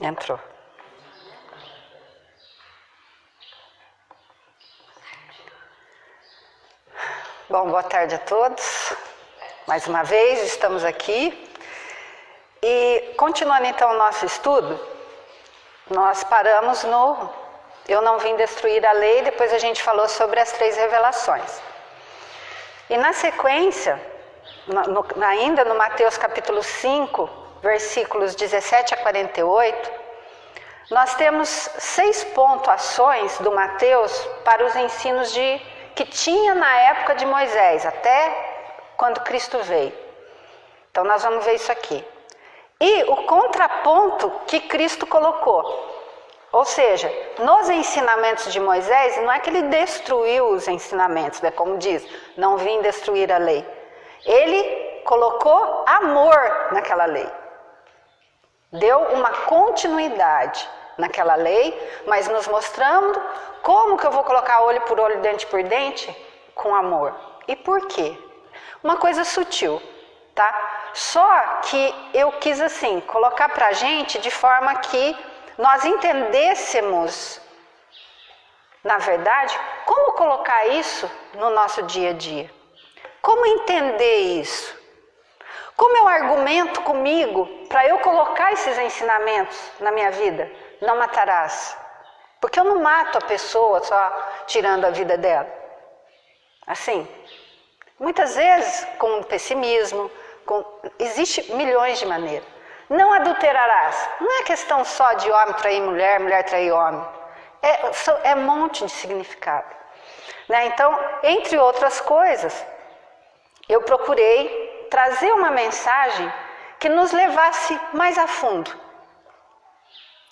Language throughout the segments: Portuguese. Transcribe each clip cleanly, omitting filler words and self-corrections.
Entrou. Bom, boa tarde a todos. Mais uma vez estamos aqui. E continuando então o nosso estudo, nós paramos no Eu não vim destruir a lei, depois a gente falou sobre as 3 revelações. E na sequência, ainda no Mateus capítulo 5, versículos 17 a 48, nós temos 6 pontuações do Mateus para os ensinos que tinha na época de Moisés, até quando Cristo veio. Então nós vamos ver isso aqui. E o contraponto que Cristo colocou. Ou seja, nos ensinamentos de Moisés, não é que ele destruiu os ensinamentos, né? Como diz, não vim destruir a lei. Ele colocou amor naquela lei. Deu uma continuidade naquela lei, mas nos mostrando como que eu vou colocar olho por olho, dente por dente? Com amor. E por quê? Uma coisa sutil, tá? Só que eu quis assim, colocar pra gente de forma que nós entendêssemos, na verdade, como colocar isso no nosso dia a dia. Como entender isso? Como eu argumento comigo para eu colocar esses ensinamentos na minha vida? Não matarás. Porque eu não mato a pessoa só tirando a vida dela. Assim, muitas vezes com pessimismo, existe milhões de maneiras. Não adulterarás. Não é questão só de homem trair mulher, mulher trair homem. É um monte de significado. Né? Então, entre outras coisas, eu procurei trazer uma mensagem que nos levasse mais a fundo.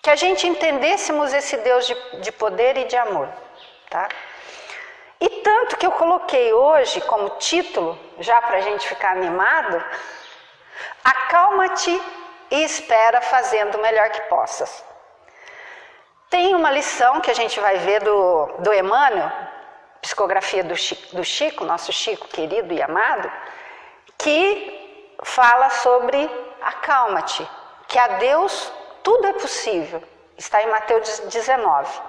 Que a gente entendêssemos esse Deus de poder e de amor. Tá? E tanto que eu coloquei hoje como título, já para a gente ficar animado, acalma-te e espera fazendo o melhor que possas. Tem uma lição que a gente vai ver do Emmanuel, psicografia do Chico, nosso Chico querido e amado, que fala sobre acalma-te, que a Deus tudo é possível. Está em Mateus 19.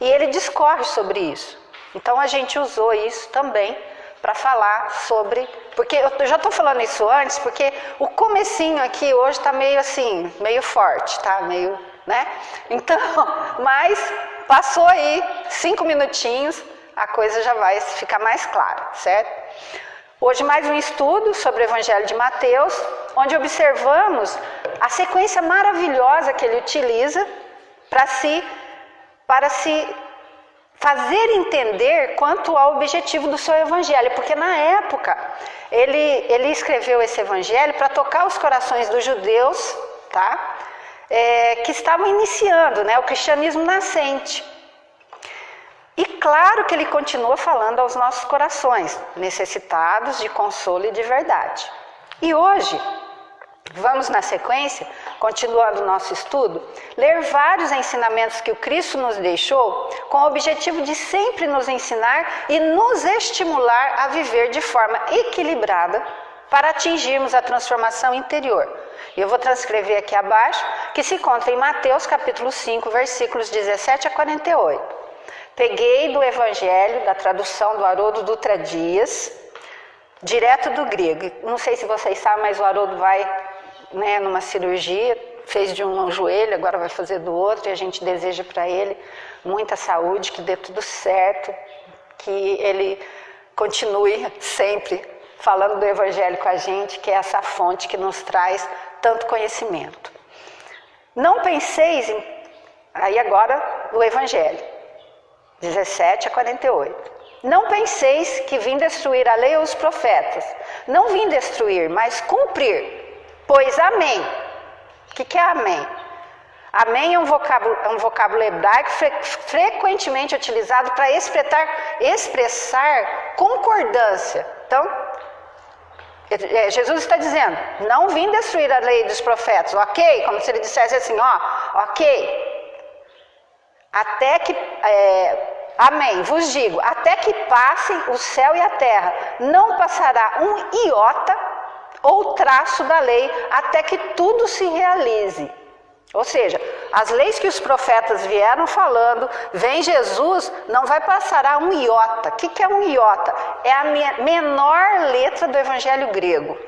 E ele discorre sobre isso. Então a gente usou isso também para falar sobre... Porque eu já estou falando isso antes, porque o comecinho aqui hoje está meio assim, meio forte, tá? Meio, né? Então, mas passou aí 5 minutinhos, a coisa já vai ficar mais clara, certo? Hoje mais um estudo sobre o Evangelho de Mateus, onde observamos a sequência maravilhosa que ele utiliza para se fazer entender quanto ao objetivo do seu evangelho, porque na época ele escreveu esse evangelho para tocar os corações dos judeus, tá? Que estavam iniciando, né, o cristianismo nascente. E claro que ele continua falando aos nossos corações, necessitados de consolo e de verdade. E hoje, vamos na sequência, continuando o nosso estudo, ler vários ensinamentos que o Cristo nos deixou com o objetivo de sempre nos ensinar e nos estimular a viver de forma equilibrada para atingirmos a transformação interior. E eu vou transcrever aqui abaixo, que se encontra em Mateus capítulo 5, versículos 17 a 48. Peguei do Evangelho, da tradução do Haroldo Dutra Dias, direto do grego. Não sei se vocês sabem, mas o Haroldo vai, né, numa cirurgia, fez de um joelho, agora vai fazer do outro, e a gente deseja para ele muita saúde, que dê tudo certo, que ele continue sempre falando do Evangelho com a gente, que é essa fonte que nos traz tanto conhecimento. Não penseis aí agora o Evangelho, 17 a 48. Não penseis que vim destruir a lei ou os profetas. Não vim destruir, mas cumprir. Pois amém. O que é amém? Amém é um vocábulo hebraico frequentemente utilizado para expressar concordância. Então, Jesus está dizendo, não vim destruir a lei dos profetas, ok? Como se ele dissesse assim, ó, ok. Até que, amém, vos digo, até que passem o céu e a terra, não passará um iota ou traço da lei, até que tudo se realize. Ou seja, as leis que os profetas vieram falando, vem Jesus, não vai passar a um iota. O que é um iota? É a menor letra do evangelho grego.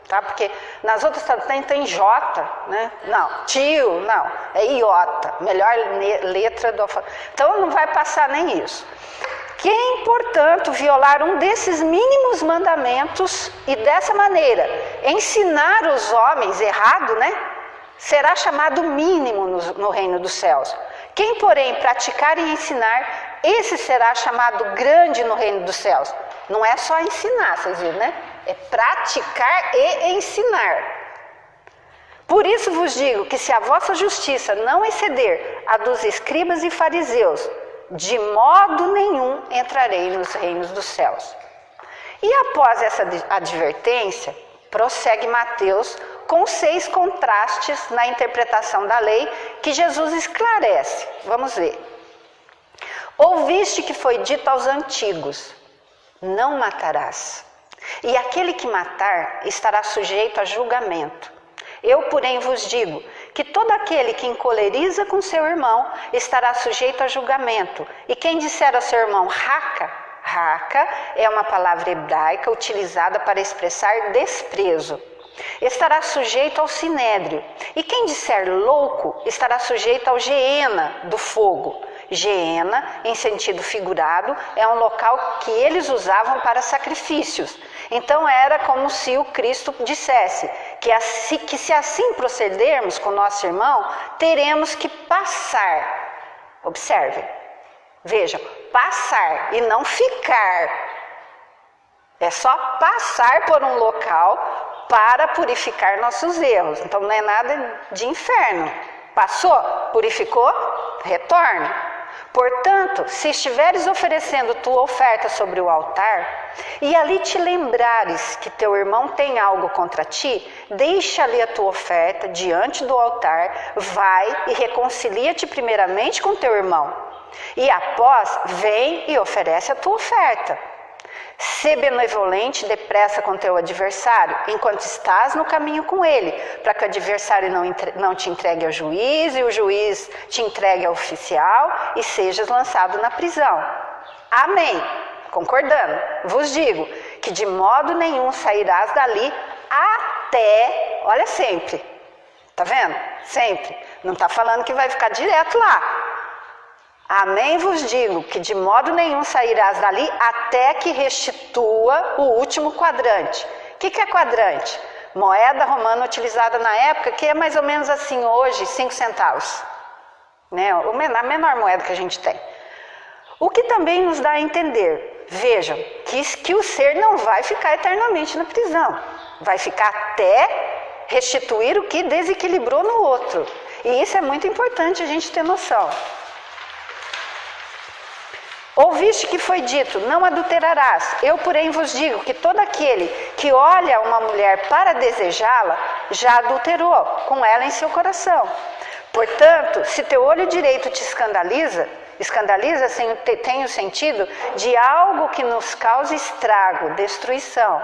Tá? Porque nas outras tem J, né? Não, tio, não, é iota, melhor letra do alfabeto. Então não vai passar nem isso. Quem, portanto, violar um desses mínimos mandamentos e dessa maneira ensinar os homens errado, né? Será chamado mínimo no reino dos céus. Quem, porém, praticar e ensinar, esse será chamado grande no reino dos céus. Não é só ensinar, vocês viram, né? É praticar e ensinar. Por isso vos digo que se a vossa justiça não exceder a dos escribas e fariseus, de modo nenhum entrarei nos reinos dos céus. E após essa advertência, prossegue Mateus com 6 contrastes na interpretação da lei que Jesus esclarece. Vamos ver. Ouviste que foi dito aos antigos, não matarás. E aquele que matar estará sujeito a julgamento. Eu, porém, vos digo que todo aquele que encoleriza com seu irmão estará sujeito a julgamento. E quem disser ao seu irmão raca, raca é uma palavra hebraica utilizada para expressar desprezo, estará sujeito ao sinédrio. E quem disser louco estará sujeito ao geena do fogo. Geena, em sentido figurado, é um local que eles usavam para sacrifícios. Então era como se o Cristo dissesse que se assim procedermos com nosso irmão, teremos que passar. Observem, vejam, passar e não ficar. É só passar por um local para purificar nossos erros. Então não é nada de inferno. Passou, purificou, retorne. Portanto, se estiveres oferecendo tua oferta sobre o altar, e ali te lembrares que teu irmão tem algo contra ti, deixa ali a tua oferta diante do altar, vai e reconcilia-te primeiramente com teu irmão. E após, vem e oferece a tua oferta. Sê benevolente depressa com teu adversário, enquanto estás no caminho com ele, para que o adversário não te entregue ao juiz, e o juiz te entregue ao oficial, e sejas lançado na prisão. Amém. Concordando, vos digo que de modo nenhum sairás dali até, olha sempre, tá vendo? Sempre. Não está falando que vai ficar direto lá. Amém vos digo que de modo nenhum sairás dali até que restitua o último quadrante. O que é quadrante? Moeda romana utilizada na época, que é mais ou menos assim hoje, 5 centavos. Né? A menor moeda que a gente tem. O que também nos dá a entender, vejam, que o ser não vai ficar eternamente na prisão. Vai ficar até restituir o que desequilibrou no outro. E isso é muito importante a gente ter noção. Ouviste que foi dito, não adulterarás. Eu, porém, vos digo que todo aquele que olha uma mulher para desejá-la, já adulterou com ela em seu coração. Portanto, se teu olho direito te escandaliza tem o sentido de algo que nos cause estrago, destruição.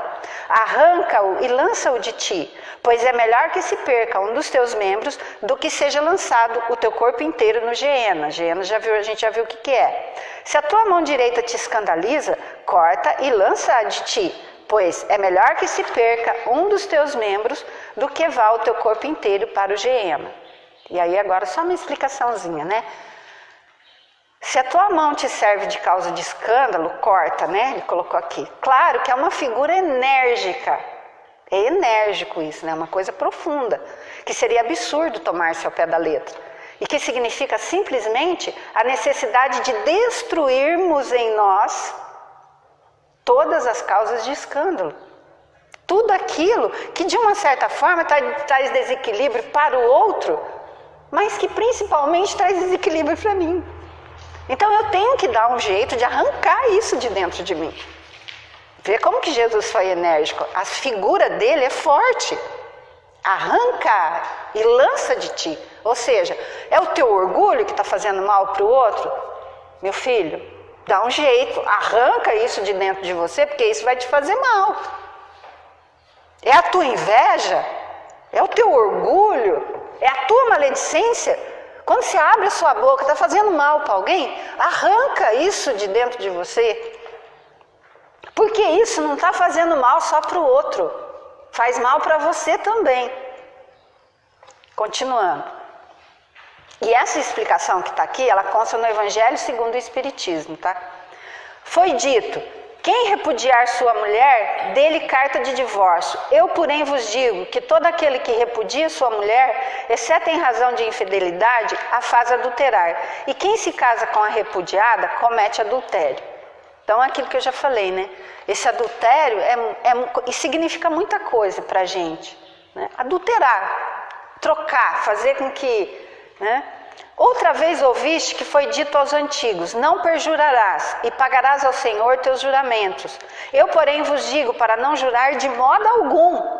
Arranca-o e lança-o de ti, pois é melhor que se perca um dos teus membros do que seja lançado o teu corpo inteiro no geena. Geena a gente já viu o que é. Se a tua mão direita te escandaliza, corta e lança-a de ti, pois é melhor que se perca um dos teus membros do que vá o teu corpo inteiro para o geena. E aí agora só uma explicaçãozinha, né? Se a tua mão te serve de causa de escândalo, corta, né? Ele colocou aqui. Claro que é uma figura enérgica. É enérgico isso, né? Uma coisa profunda. Que seria absurdo tomar-se ao pé da letra. E que significa simplesmente a necessidade de destruirmos em nós todas as causas de escândalo. Tudo aquilo que de uma certa forma traz desequilíbrio para o outro, mas que principalmente traz desequilíbrio para mim. Então eu tenho que dar um jeito de arrancar isso de dentro de mim. Vê como que Jesus foi enérgico. A figura dele é forte. Arranca e lança de ti. Ou seja, é o teu orgulho que está fazendo mal para o outro? Meu filho, dá um jeito. Arranca isso de dentro de você, porque isso vai te fazer mal. É a tua inveja? É o teu orgulho? É a tua maledicência? Quando você abre a sua boca, está fazendo mal para alguém, arranca isso de dentro de você. Porque isso não está fazendo mal só para o outro, faz mal para você também. Continuando. E essa explicação que está aqui, ela consta no Evangelho segundo o Espiritismo, tá? Foi dito: quem repudiar sua mulher, dê-lhe carta de divórcio. Eu, porém, vos digo que todo aquele que repudia sua mulher, exceto em razão de infidelidade, a faz adulterar. E quem se casa com a repudiada, comete adultério. Então, aquilo que eu já falei, né? Esse adultério e significa muita coisa para a gente, né? Adulterar, trocar, fazer com que... né? Outra vez ouviste que foi dito aos antigos: não perjurarás, e pagarás ao Senhor teus juramentos. Eu, porém, vos digo para não jurar de modo algum,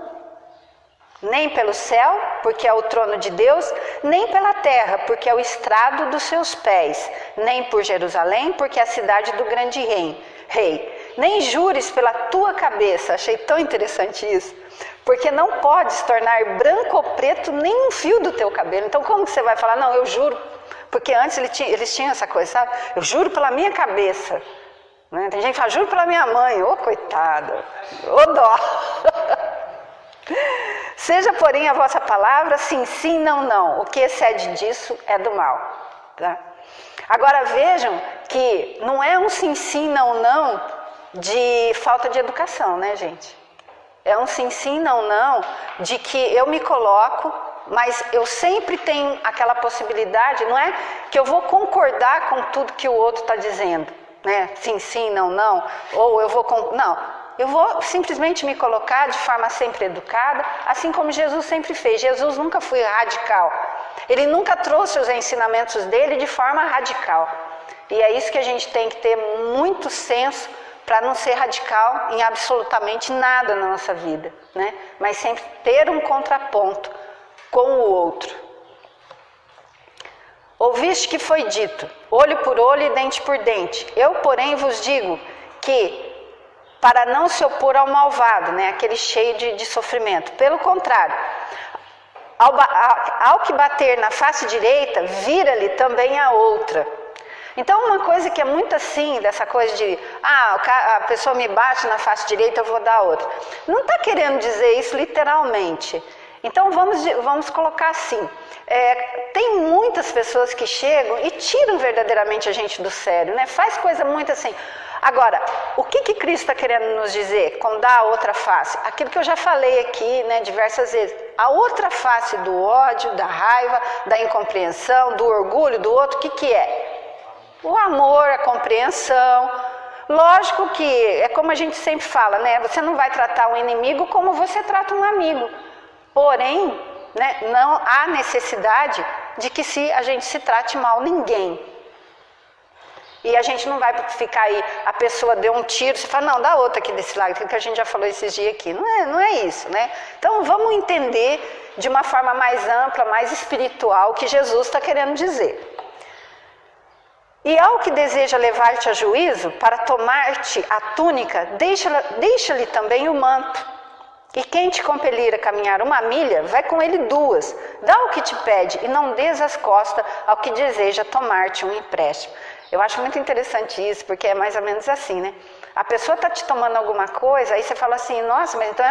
nem pelo céu, porque é o trono de Deus, nem pela terra, porque é o estrado dos seus pés, nem por Jerusalém, porque é a cidade do grande rei. Nem jures pela tua cabeça. Achei tão interessante isso, porque não podes tornar branco ou preto nem um fio do teu cabelo. Então como que você vai falar, não, eu juro, porque antes eles tinham essa coisa, sabe? Eu juro pela minha cabeça, né? Tem gente que fala, juro pela minha mãe. Ô coitada, ô dó. Seja, porém, a vossa palavra sim, sim, não, não. O que excede disso é do mal, tá? Agora vejam que não é um sim, sim, não, não de falta de educação, né, gente? É um sim, sim, não, não de que eu me coloco, mas eu sempre tenho aquela possibilidade, não é que eu vou concordar com tudo que o outro está dizendo, né? Sim, sim, não, não, ou eu vou... Não, eu vou simplesmente me colocar de forma sempre educada, assim como Jesus sempre fez. Jesus nunca foi radical. Ele nunca trouxe os ensinamentos dele de forma radical. E é isso que a gente tem que ter muito senso para não ser radical em absolutamente nada na nossa vida, né? Mas sempre ter um contraponto com o outro. Ouviste que foi dito, olho por olho e dente por dente. Eu, porém, vos digo que, para não se opor ao malvado, né? Aquele cheio de sofrimento. Pelo contrário, ao que bater na face direita, vira-lhe também a outra. Então, uma coisa que é muito assim, dessa coisa de, a pessoa me bate na face direita, eu vou dar a outra. Não está querendo dizer isso literalmente. Então, vamos colocar assim. Tem muitas pessoas que chegam e tiram verdadeiramente a gente do sério, né? Faz coisa muito assim. Agora, o que Cristo está querendo nos dizer com dar a outra face? Aquilo que eu já falei aqui, né, diversas vezes. A outra face do ódio, da raiva, da incompreensão, do orgulho do outro, o que é? O amor, a compreensão. Lógico que é como a gente sempre fala, né? Você não vai tratar um inimigo como você trata um amigo. Porém, né, não há necessidade de que a gente se trate mal ninguém. E a gente não vai ficar aí, a pessoa deu um tiro, você fala, não, dá outra aqui desse lado, que a gente já falou esses dias aqui. Não é isso, né? Então vamos entender de uma forma mais ampla, mais espiritual, o que Jesus está querendo dizer. E ao que deseja levar-te a juízo, para tomar-te a túnica, deixa-lhe também o manto. E quem te compelir a caminhar 1 milha, vai com ele 2. Dá o que te pede e não dês as costas ao que deseja tomar-te um empréstimo. Eu acho muito interessante isso, porque é mais ou menos assim, né? A pessoa está te tomando alguma coisa, aí você fala assim, nossa, mas então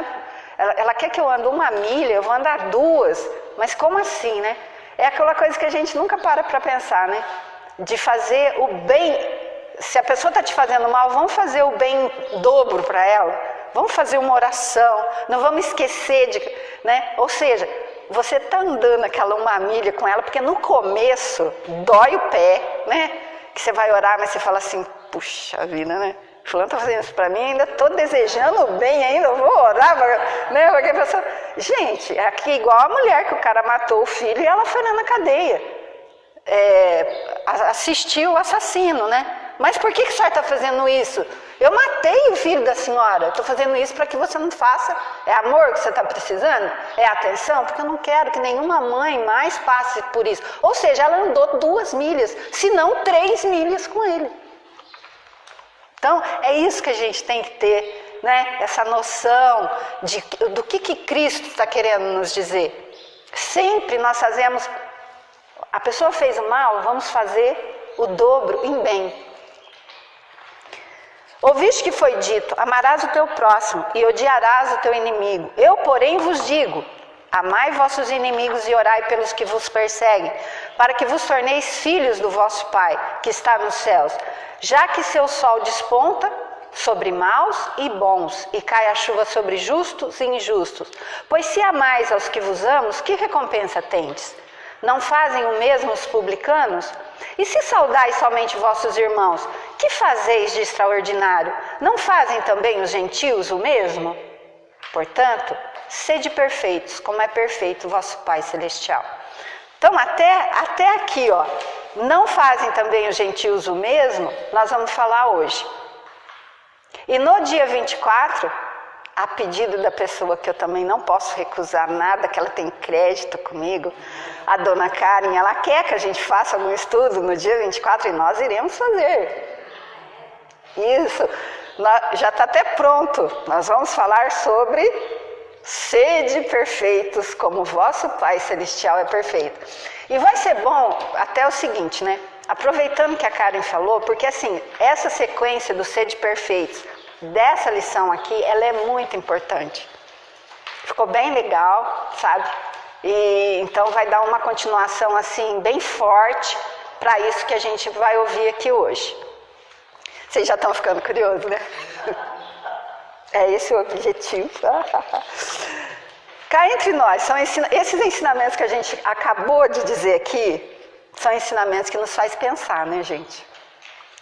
ela quer que eu ande 1 milha, eu vou andar 2. Mas como assim, né? É aquela coisa que a gente nunca para pensar, né? De fazer o bem. Se a pessoa está te fazendo mal, vamos fazer o bem dobro para ela. Vamos fazer uma oração, não vamos esquecer de... né? Ou seja, você está andando aquela 1 milha com ela, porque no começo dói o pé, né? Que você vai orar, mas você fala assim, puxa vida, né? Fulano está fazendo isso para mim, ainda estou desejando bem ainda, vou orar, né? Porque a pessoa... Gente, é aqui igual a mulher que o cara matou o filho e ela foi lá na cadeia. Assistiu o assassino, né? Mas por que a senhora está fazendo isso? Eu matei o filho da senhora, estou fazendo isso para que você não faça. É amor que você está precisando? É atenção? Porque eu não quero que nenhuma mãe mais passe por isso. Ou seja, ela andou 2 milhas, se não 3 milhas com ele. Então, é isso que a gente tem que ter né, essa noção do que Cristo está querendo nos dizer. Sempre nós fazemos, a pessoa fez o mal, vamos fazer o dobro em bem. Ouviste que foi dito, amarás o teu próximo e odiarás o teu inimigo. Eu, porém, vos digo, amai vossos inimigos e orai pelos que vos perseguem, para que vos torneis filhos do vosso Pai, que está nos céus. Já que seu sol desponta sobre maus e bons, e cai a chuva sobre justos e injustos. Pois se amais aos que vos amam, que recompensa tendes? Não fazem o mesmo os publicanos? E se saudais somente vossos irmãos, que fazeis de extraordinário? Não fazem também os gentios o mesmo? Portanto, sede perfeitos, como é perfeito o vosso Pai Celestial. Então, até aqui, ó, não fazem também os gentios o mesmo? Nós vamos falar hoje. E no dia 24, a pedido da pessoa que eu também não posso recusar nada, que ela tem crédito comigo, a dona Karen, ela quer que a gente faça algum estudo no dia 24 e nós iremos fazer. Isso, já está até pronto. Nós vamos falar sobre sede perfeitos, como vosso Pai Celestial é perfeito. E vai ser bom até o seguinte, né? Aproveitando que a Karen falou, porque assim, essa sequência do sede perfeitos, dessa lição aqui, ela é muito importante. Ficou bem legal, sabe? E então vai dar uma continuação assim, bem forte, para isso que a gente vai ouvir aqui hoje. Vocês já estão ficando curiosos, né? É esse o objetivo. Cá entre nós, esses ensinamentos que a gente acabou de dizer aqui, são ensinamentos que nos faz pensar, né, gente?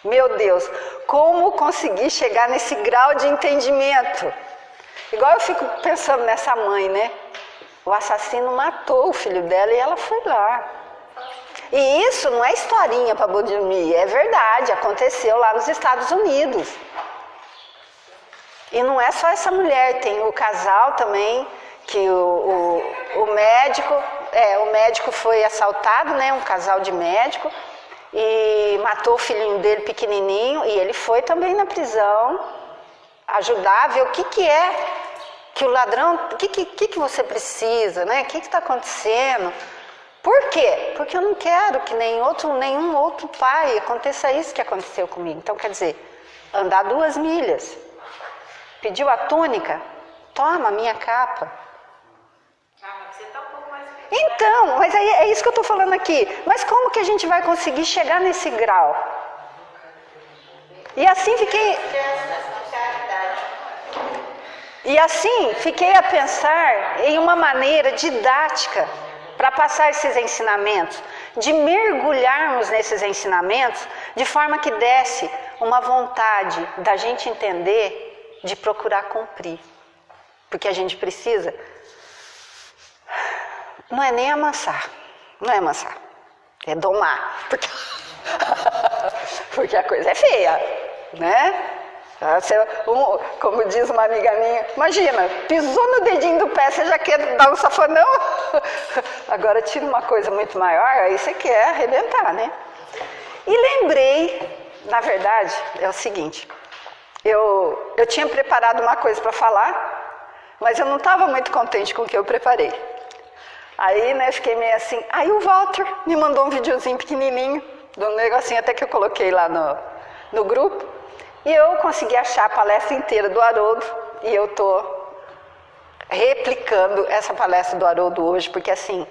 Meu Deus, como conseguir chegar nesse grau de entendimento? Igual eu fico pensando nessa mãe, né? O assassino matou o filho dela e ela foi lá. E isso não é historinha para boi dormir, é verdade, aconteceu lá nos Estados Unidos. E não é só essa mulher, tem o casal também, que o médico foi assaltado, né? Um casal de médico, e matou o filhinho dele pequenininho, e ele foi também na prisão ajudar a ver o que é que o ladrão, o que você precisa, né? O que está acontecendo? Por quê? Porque eu não quero que nenhum outro pai aconteça isso que aconteceu comigo. Então, quer dizer, andar 2 milhas. Pediu a túnica, toma a minha capa. Você tá um pouco mais... Então, mas aí é isso que eu estou falando aqui. Mas como que a gente vai conseguir chegar nesse grau? E assim fiquei a pensar em uma maneira didática para passar esses ensinamentos, de mergulharmos nesses ensinamentos de forma que desse uma vontade da gente entender, de procurar cumprir. Porque a gente precisa, não é nem amansar, é domar, porque a coisa é feia, né? Como diz uma amiga minha, imagina, pisou no dedinho do pé, você já quer dar um safanão? Agora tira uma coisa muito maior, aí você quer arrebentar, né? E lembrei, na verdade, é o seguinte, eu tinha preparado uma coisa para falar, mas eu não estava muito contente com o que eu preparei. Aí, né, fiquei meio assim, aí o Walter me mandou um videozinho pequenininho, do negocinho até que eu coloquei lá no grupo, e eu consegui achar a palestra inteira do Haroldo, e eu estou replicando essa palestra do Haroldo hoje, porque assim,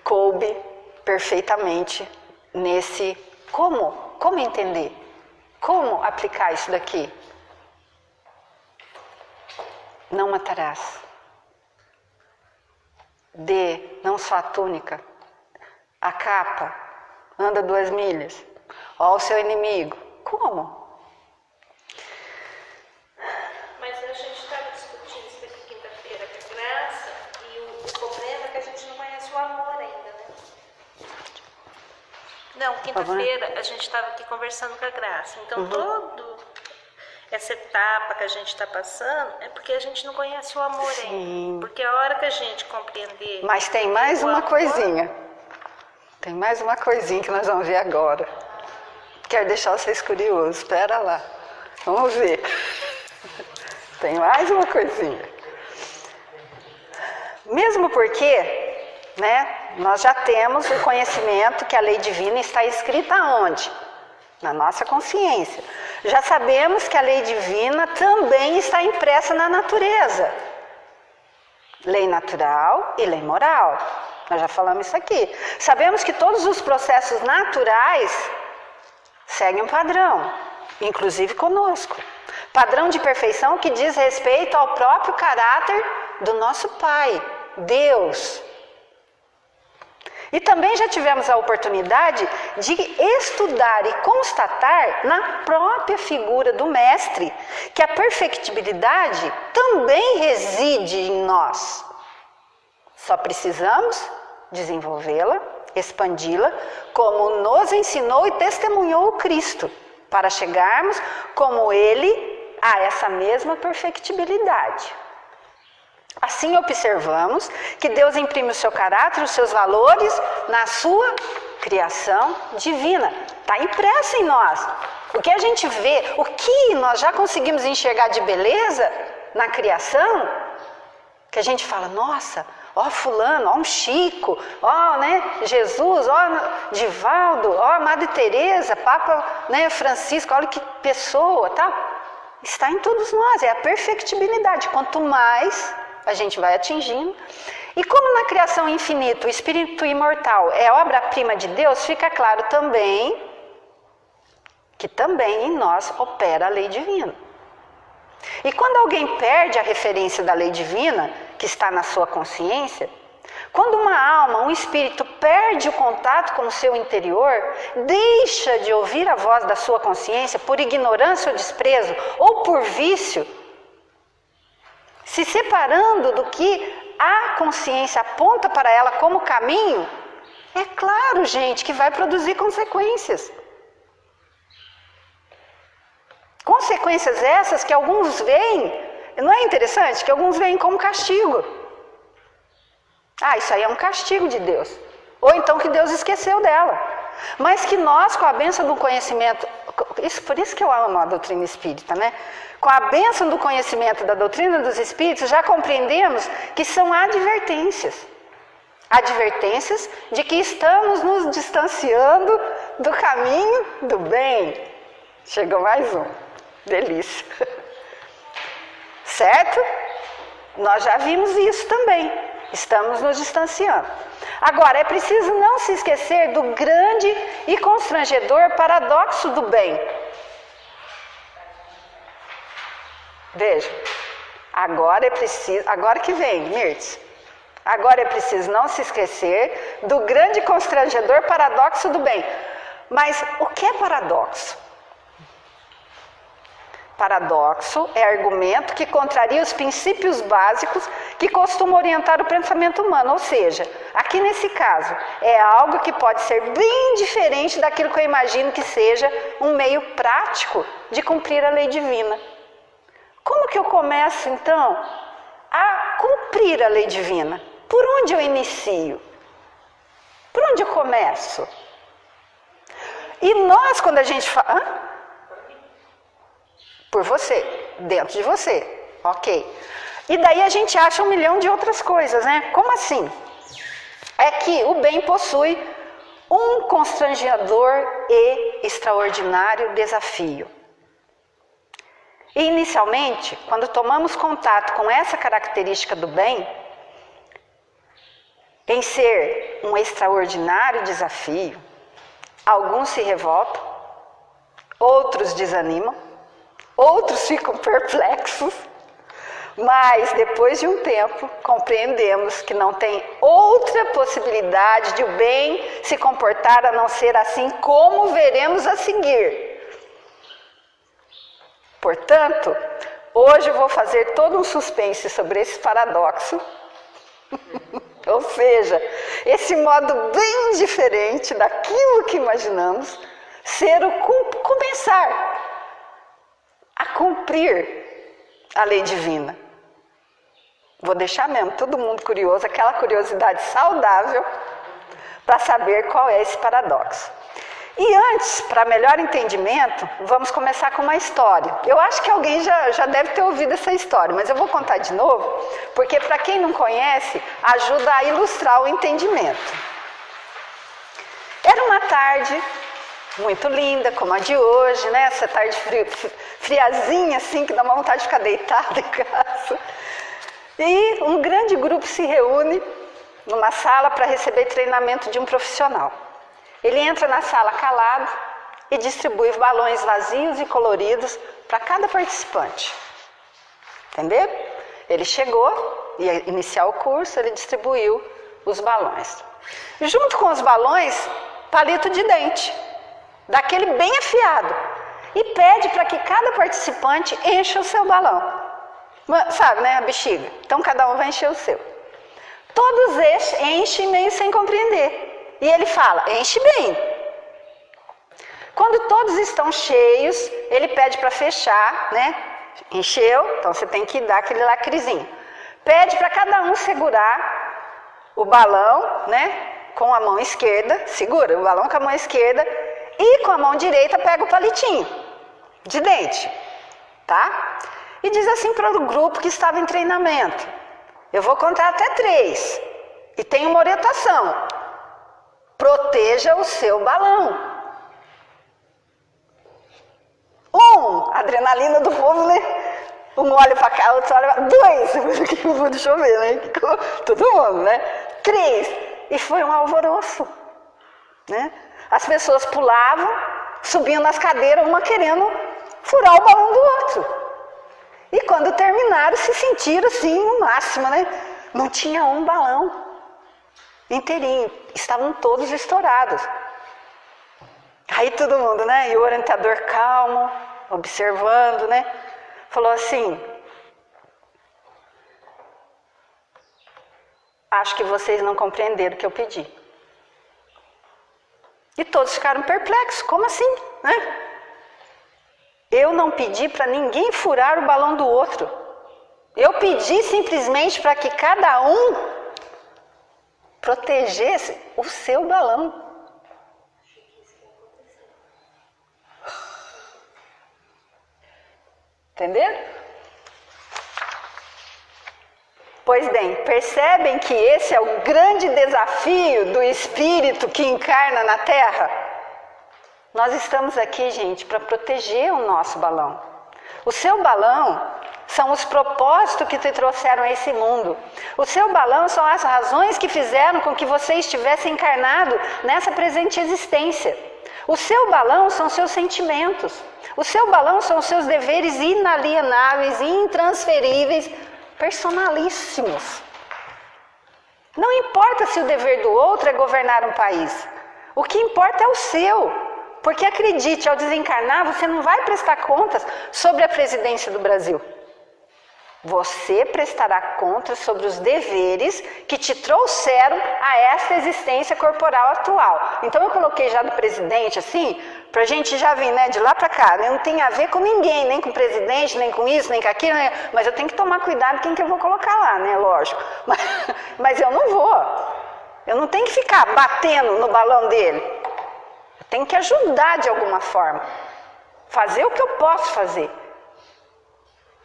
coube perfeitamente nesse como entender, como aplicar isso daqui. Não matarás. Dê não só a túnica, a capa, anda 2 milhas, ó o seu inimigo. Como? Mas a gente estava discutindo isso aqui quinta-feira com graça, e o problema é que a gente não conhece o amor ainda, né? Não, quinta-feira a gente estava aqui conversando com a Graça, então toda essa etapa que a gente está passando é porque a gente não conhece o amor ainda. Porque a hora que a gente compreender... Mas tem mais uma coisinha. Tem mais uma coisinha que nós vamos ver agora. Quero deixar vocês curiosos. Espera lá. Vamos ver. Tem mais uma coisinha. Mesmo porque, né, nós já temos o conhecimento que a lei divina está escrita onde? Na nossa consciência. Já sabemos que a lei divina também está impressa na natureza. Lei natural e lei moral. Nós já falamos isso aqui. Sabemos que todos os processos naturais seguem um padrão, inclusive conosco. Padrão de perfeição que diz respeito ao próprio caráter do nosso Pai, Deus. E também já tivemos a oportunidade de estudar e constatar na própria figura do Mestre que a perfectibilidade também reside em nós. Só precisamos desenvolvê-la, expandi-la, como nos ensinou e testemunhou o Cristo, para chegarmos como Ele a essa mesma perfectibilidade. Assim observamos que Deus imprime o seu caráter, os seus valores na sua criação divina. Está impresso em nós. O que a gente vê, o que nós já conseguimos enxergar de beleza na criação, que a gente fala, nossa, ó fulano, ó um Chico, ó, né, Jesus, ó Divaldo, ó Madre Teresa, Papa, né, Francisco, olha que pessoa, tá? Está em todos nós, é a perfectibilidade. Quanto mais a gente vai atingindo. E como na criação infinita o Espírito imortal é obra-prima de Deus, fica claro também que também em nós opera a lei divina. E quando alguém perde a referência da lei divina, que está na sua consciência, quando uma alma, um espírito perde o contato com o seu interior, deixa de ouvir a voz da sua consciência por ignorância ou desprezo, ou por vício, se separando do que a consciência aponta para ela como caminho, é claro, gente, que vai produzir consequências. Consequências essas que alguns veem, não é interessante? Que alguns veem como castigo. Ah, isso aí é um castigo de Deus. Ou então que Deus esqueceu dela. Mas que nós, com a bênção do conhecimento, por isso que eu amo a doutrina espírita, né? Com a bênção do conhecimento da doutrina dos espíritos, já compreendemos que são advertências. Advertências de que estamos nos distanciando do caminho do bem. Chegou mais um. Delícia. Certo? Nós já vimos isso também. Estamos nos distanciando. Agora, é preciso não se esquecer do grande e constrangedor paradoxo do bem. Veja, agora que vem, Mirtz. Agora é preciso não se esquecer do grande e constrangedor paradoxo do bem. Mas o que é paradoxo? Paradoxo é argumento que contraria os princípios básicos que costumam orientar o pensamento humano. Ou seja, aqui nesse caso, é algo que pode ser bem diferente daquilo que eu imagino que seja um meio prático de cumprir a lei divina. Como que eu começo, então, a cumprir a lei divina? Por onde eu inicio? Por onde eu começo? E nós, quando a gente fala... Hã? Por você, dentro de você, ok. E daí a gente acha 1 milhão de outras coisas, né? Como assim? É que o bem possui um constrangedor e extraordinário desafio. E inicialmente, quando tomamos contato com essa característica do bem, em ser um extraordinário desafio, alguns se revoltam, outros desanimam, outros ficam perplexos, mas depois de um tempo compreendemos que não tem outra possibilidade de o bem se comportar a não ser assim como veremos a seguir. Portanto, hoje eu vou fazer todo um suspense sobre esse paradoxo, ou seja, esse modo bem diferente daquilo que imaginamos ser o começar a cumprir a lei divina. Vou deixar mesmo todo mundo curioso, aquela curiosidade saudável, para saber qual é esse paradoxo. E antes, para melhor entendimento, vamos começar com uma história. Eu acho que alguém já deve ter ouvido essa história, mas eu vou contar de novo, porque para quem não conhece, ajuda a ilustrar o entendimento. Era uma tarde muito linda, como a de hoje, né? Essa tarde friazinha, assim, que dá uma vontade de ficar deitada em casa. E um grande grupo se reúne numa sala para receber treinamento de um profissional. Ele entra na sala calado e distribui balões vazios e coloridos para cada participante. Entendeu? Ele chegou, ia iniciar o curso, ele distribuiu os balões. Junto com os balões, palito de dente, daquele bem afiado. E pede para que cada participante encha o seu balão. Sabe, né, a bexiga? Então cada um vai encher o seu. Todos enchem meio sem compreender. E ele fala, enche bem. Quando todos estão cheios, ele pede para fechar, né? Encheu, então você tem que dar aquele lacrezinho. Pede para cada um segurar o balão, né? Com a mão esquerda, segura o balão com a mão esquerda e com a mão direita pega o palitinho de dente, tá? E diz assim para o grupo que estava em treinamento, eu vou contar até 3 e tem uma orientação. Proteja o seu balão. 1, adrenalina do povo, né? Um olha para cá, outro olha para 2, deixa eu ver, né? Todo mundo, né? 3, e foi um alvoroço, né? As pessoas pulavam, subiam nas cadeiras, uma querendo furar o balão do outro. E quando terminaram, se sentiram assim, no máximo, né? Não tinha um balão inteirinho, estavam todos estourados. Aí todo mundo, né? E o orientador calmo, observando, né? Falou assim, acho que vocês não compreenderam o que eu pedi. E todos ficaram perplexos, como assim, né? Eu não pedi para ninguém furar o balão do outro. Eu pedi simplesmente para que cada um protegesse o seu balão. Entenderam? Pois bem, percebem que esse é o grande desafio do espírito que encarna na Terra? Nós estamos aqui, gente, para proteger o nosso balão. O seu balão são os propósitos que te trouxeram a esse mundo. O seu balão são as razões que fizeram com que você estivesse encarnado nessa presente existência. O seu balão são seus sentimentos. O seu balão são os seus deveres inalienáveis, intransferíveis, personalíssimos. Não importa se o dever do outro é governar um país. O que importa é o seu. Porque acredite, ao desencarnar, você não vai prestar contas sobre a presidência do Brasil. Você prestará contas sobre os deveres que te trouxeram a essa existência corporal atual. Então eu coloquei já do presidente assim, pra gente já vir, né, de lá pra cá. Não tem a ver com ninguém, nem com o presidente, nem com isso, nem com aquilo. Mas eu tenho que tomar cuidado quem que eu vou colocar lá, né, lógico. Mas eu não vou. Eu não tenho que ficar batendo no balão dele. Eu tenho que ajudar de alguma forma. Fazer o que eu posso fazer.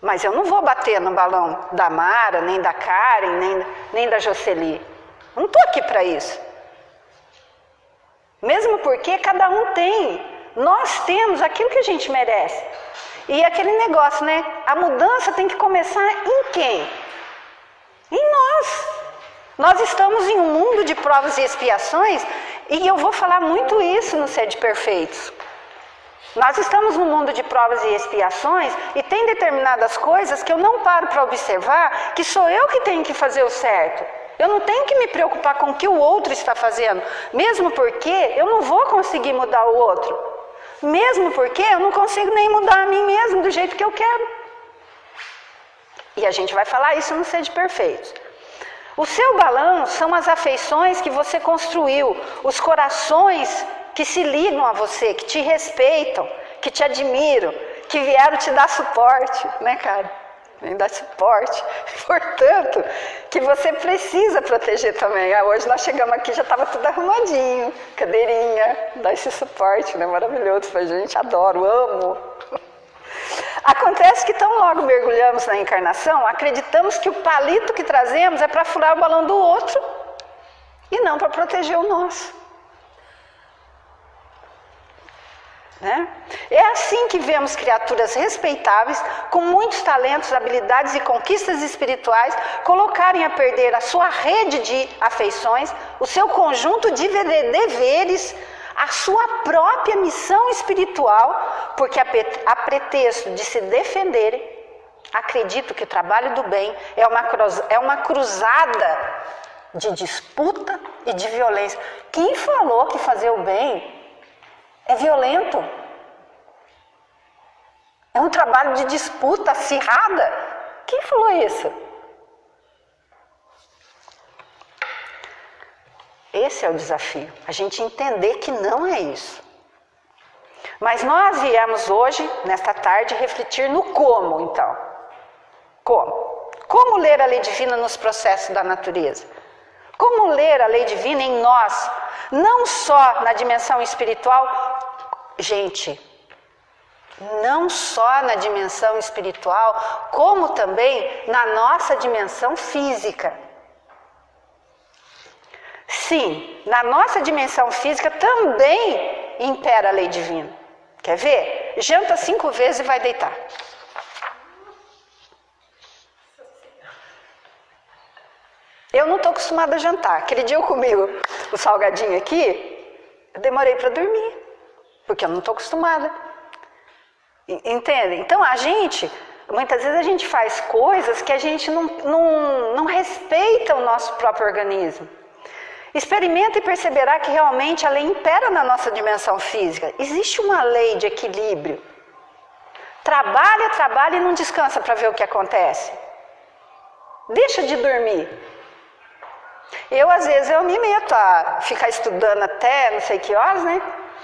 Mas eu não vou bater no balão da Mara, nem da Karen, nem da Jocely. Eu não estou aqui para isso. Mesmo porque cada um tem. Nós temos aquilo que a gente merece. E aquele negócio, né? A mudança tem que começar em quem? Em nós. Nós estamos em um mundo de provas e expiações e eu vou falar muito isso no Sede Perfeitos. Nós estamos num mundo de provas e expiações e tem determinadas coisas que eu não paro para observar que sou eu que tenho que fazer o certo. Eu não tenho que me preocupar com o que o outro está fazendo, mesmo porque eu não vou conseguir mudar o outro. Mesmo porque eu não consigo nem mudar a mim mesmo do jeito que eu quero. E a gente vai falar isso no Sede Perfeitos. O seu balão são as afeições que você construiu, os corações que se ligam a você, que te respeitam, que te admiram, que vieram te dar suporte, né, cara? vem dar suporte. Portanto, que você precisa proteger também. Hoje nós chegamos aqui, já estava tudo arrumadinho, cadeirinha, dá esse suporte, né? Maravilhoso. Falei, gente, adoro, amo. Acontece que tão logo mergulhamos na encarnação, acreditamos que o palito que trazemos é para furar o balão do outro e não para proteger o nosso. Né? É assim que vemos criaturas respeitáveis, com muitos talentos, habilidades e conquistas espirituais, colocarem a perder a sua rede de afeições, o seu conjunto de deveres, a sua própria missão espiritual, porque a pretexto de se defenderem, acredito que o trabalho do bem é uma cruzada de disputa e de violência. Quem falou que fazer o bem é violento? É um trabalho de disputa acirrada? Quem falou isso? Esse é o desafio, a gente entender que não é isso. Mas nós viemos hoje, nesta tarde, refletir no como, então. Como? Como ler a lei divina nos processos da natureza? Como ler a lei divina em nós? Não só na dimensão espiritual, gente, não só na dimensão espiritual, como também na nossa dimensão física. Sim, na nossa dimensão física também impera a lei divina. Quer ver? Janta 5 vezes e vai deitar. Eu não estou acostumada a jantar. Aquele dia eu comi o salgadinho aqui, eu demorei para dormir, porque eu não estou acostumada. Entende? Então muitas vezes a gente faz coisas que a gente não respeita o nosso próprio organismo. Experimenta e perceberá que realmente a lei impera na nossa dimensão física. Existe uma lei de equilíbrio. Trabalha, trabalha e não descansa para ver o que acontece. Deixa de dormir. Às vezes, eu me meto a ficar estudando até não sei que horas, né?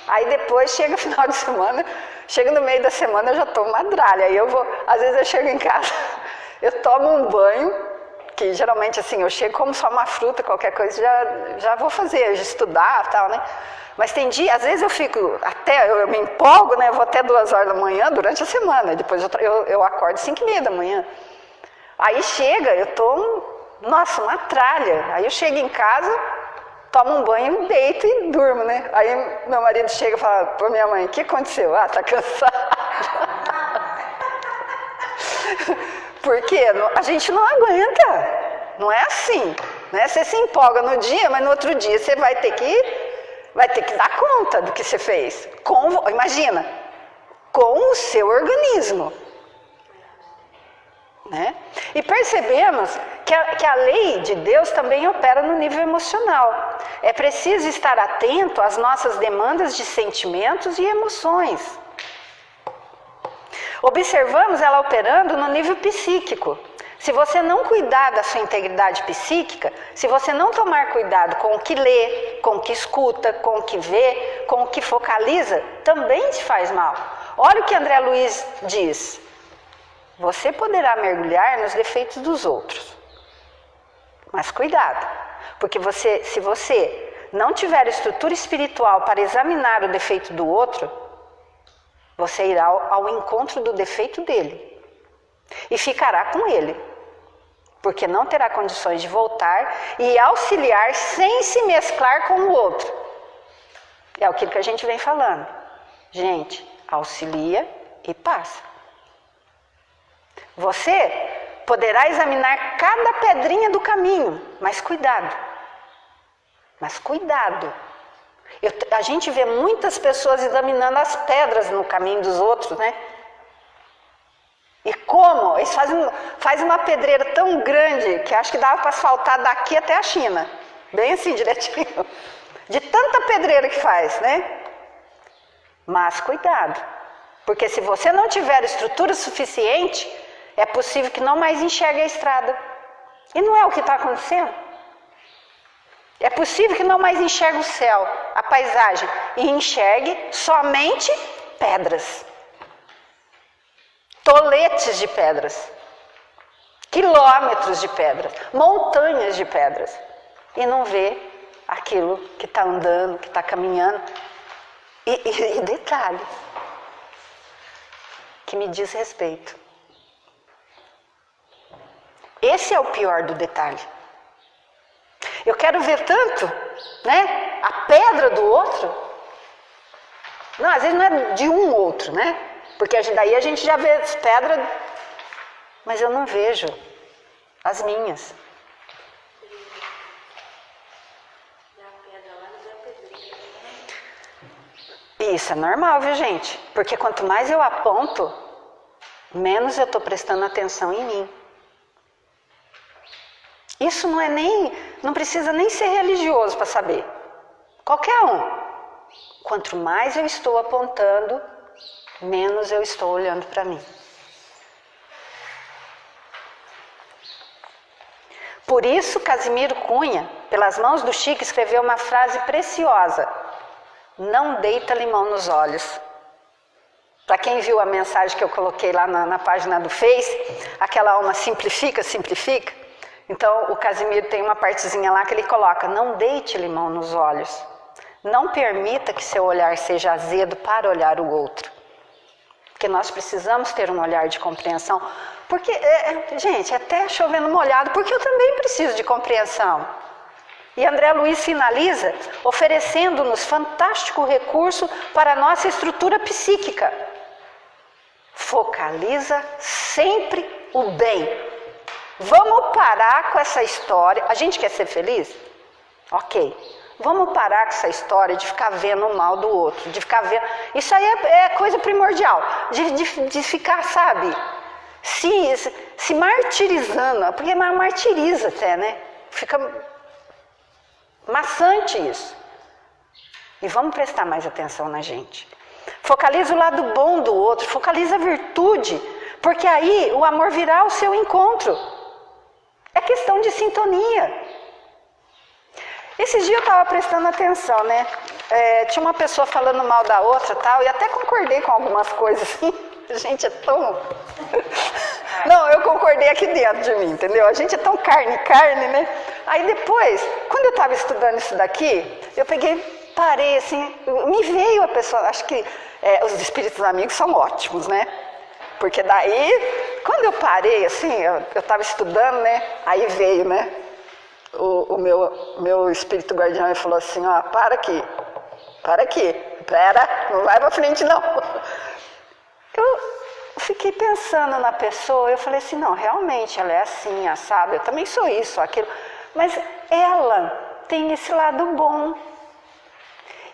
Aí depois chega o final de semana, chega no meio da semana eu já estou madralha. Aí às vezes eu chego em casa, eu tomo um banho, que geralmente assim, eu chego como só uma fruta, qualquer coisa, já vou fazer, estudar e tal, né? Mas tem dia, às vezes eu fico, eu me empolgo, né? Eu vou até 2 horas da manhã durante a semana, depois eu acordo 5h30 da manhã. Aí chega, eu tô, nossa, uma tralha. Aí eu chego em casa, tomo um banho, deito e durmo, né? Aí meu marido chega e fala pra minha mãe, o que aconteceu? Ah, tá cansada. Porque a gente não aguenta, não é assim, né? Você se empolga no dia, mas no outro dia você vai ter que dar conta do que você fez. Imagina, com o seu organismo. Né? E percebemos que a lei de Deus também opera no nível emocional. É preciso estar atento às nossas demandas de sentimentos e emoções. Observamos ela operando no nível psíquico. Se você não cuidar da sua integridade psíquica, se você não tomar cuidado com o que lê, com o que escuta, com o que vê, com o que focaliza, também te faz mal. Olha o que André Luiz diz. Você poderá mergulhar nos defeitos dos outros. Mas cuidado, porque se você não tiver estrutura espiritual para examinar o defeito do outro, você irá ao encontro do defeito dele e ficará com ele, porque não terá condições de voltar e auxiliar sem se mesclar com o outro. É aquilo que a gente vem falando. Gente, auxilia e passa. Você poderá examinar cada pedrinha do caminho, mas cuidado. Mas cuidado. A gente vê muitas pessoas examinando as pedras no caminho dos outros, né? E como? Eles fazem uma pedreira tão grande que acho que dava para asfaltar daqui até a China. Bem assim, direitinho. De tanta pedreira que faz, né? Mas cuidado. Porque se você não tiver estrutura suficiente, é possível que não mais enxergue a estrada. E não é o que está acontecendo. É possível que não mais enxergue o céu, a paisagem, e enxergue somente pedras. Toletes de pedras. quilômetros de pedras, montanhas de pedras, e não vê aquilo que está andando, que está caminhando. E detalhe, que me diz respeito. Esse é o pior do detalhe. Eu quero ver tanto, né, a pedra do outro. Não, às vezes não é de um outro, né? Porque daí a gente já vê as pedras, mas eu não vejo as minhas. E isso é normal, viu, gente? Porque quanto mais eu aponto, menos eu estou prestando atenção em mim. Isso não precisa nem ser religioso para saber. Qualquer um. Quanto mais eu estou apontando, menos eu estou olhando para mim. Por isso, Casimiro Cunha, pelas mãos do Chico, escreveu uma frase preciosa: não deita limão nos olhos. Para quem viu a mensagem que eu coloquei lá na página do Face, aquela alma simplifica, simplifica. Então, o Casimiro tem uma partezinha lá que ele coloca: não deite limão nos olhos. Não permita que seu olhar seja azedo para olhar o outro. Porque nós precisamos ter um olhar de compreensão. Porque, gente, até chovendo molhado, porque eu também preciso de compreensão. E André Luiz finaliza oferecendo-nos fantástico recurso para a nossa estrutura psíquica. Focaliza sempre o bem. Vamos parar com essa história. A gente quer ser feliz? Ok. Vamos parar com essa história de ficar vendo o mal do outro, de ficar vendo... Isso aí é coisa primordial, de ficar, sabe, se martirizando, porque martiriza até, né? Fica maçante isso. E vamos prestar mais atenção na gente. Focaliza o lado bom do outro, focaliza a virtude, porque aí o amor virá ao seu encontro. É questão de sintonia. Esses dias eu estava prestando atenção, né? Tinha uma pessoa falando mal da outra tal, e até concordei com algumas coisas assim. A gente é tão... Não, eu concordei aqui dentro de mim, entendeu? A gente é tão carne, né? Aí depois, quando eu estava estudando isso daqui, eu parei assim, me veio a pessoa, acho que os espíritos amigos são ótimos, né? Porque daí, quando eu parei assim, eu estava estudando, né? Aí veio, né? O meu espírito guardião e falou assim: ó, para aqui, não vai pra frente não. Eu fiquei pensando na pessoa, eu falei assim: não, realmente ela é assim, sabe? Eu também sou isso, aquilo, mas ela tem esse lado bom.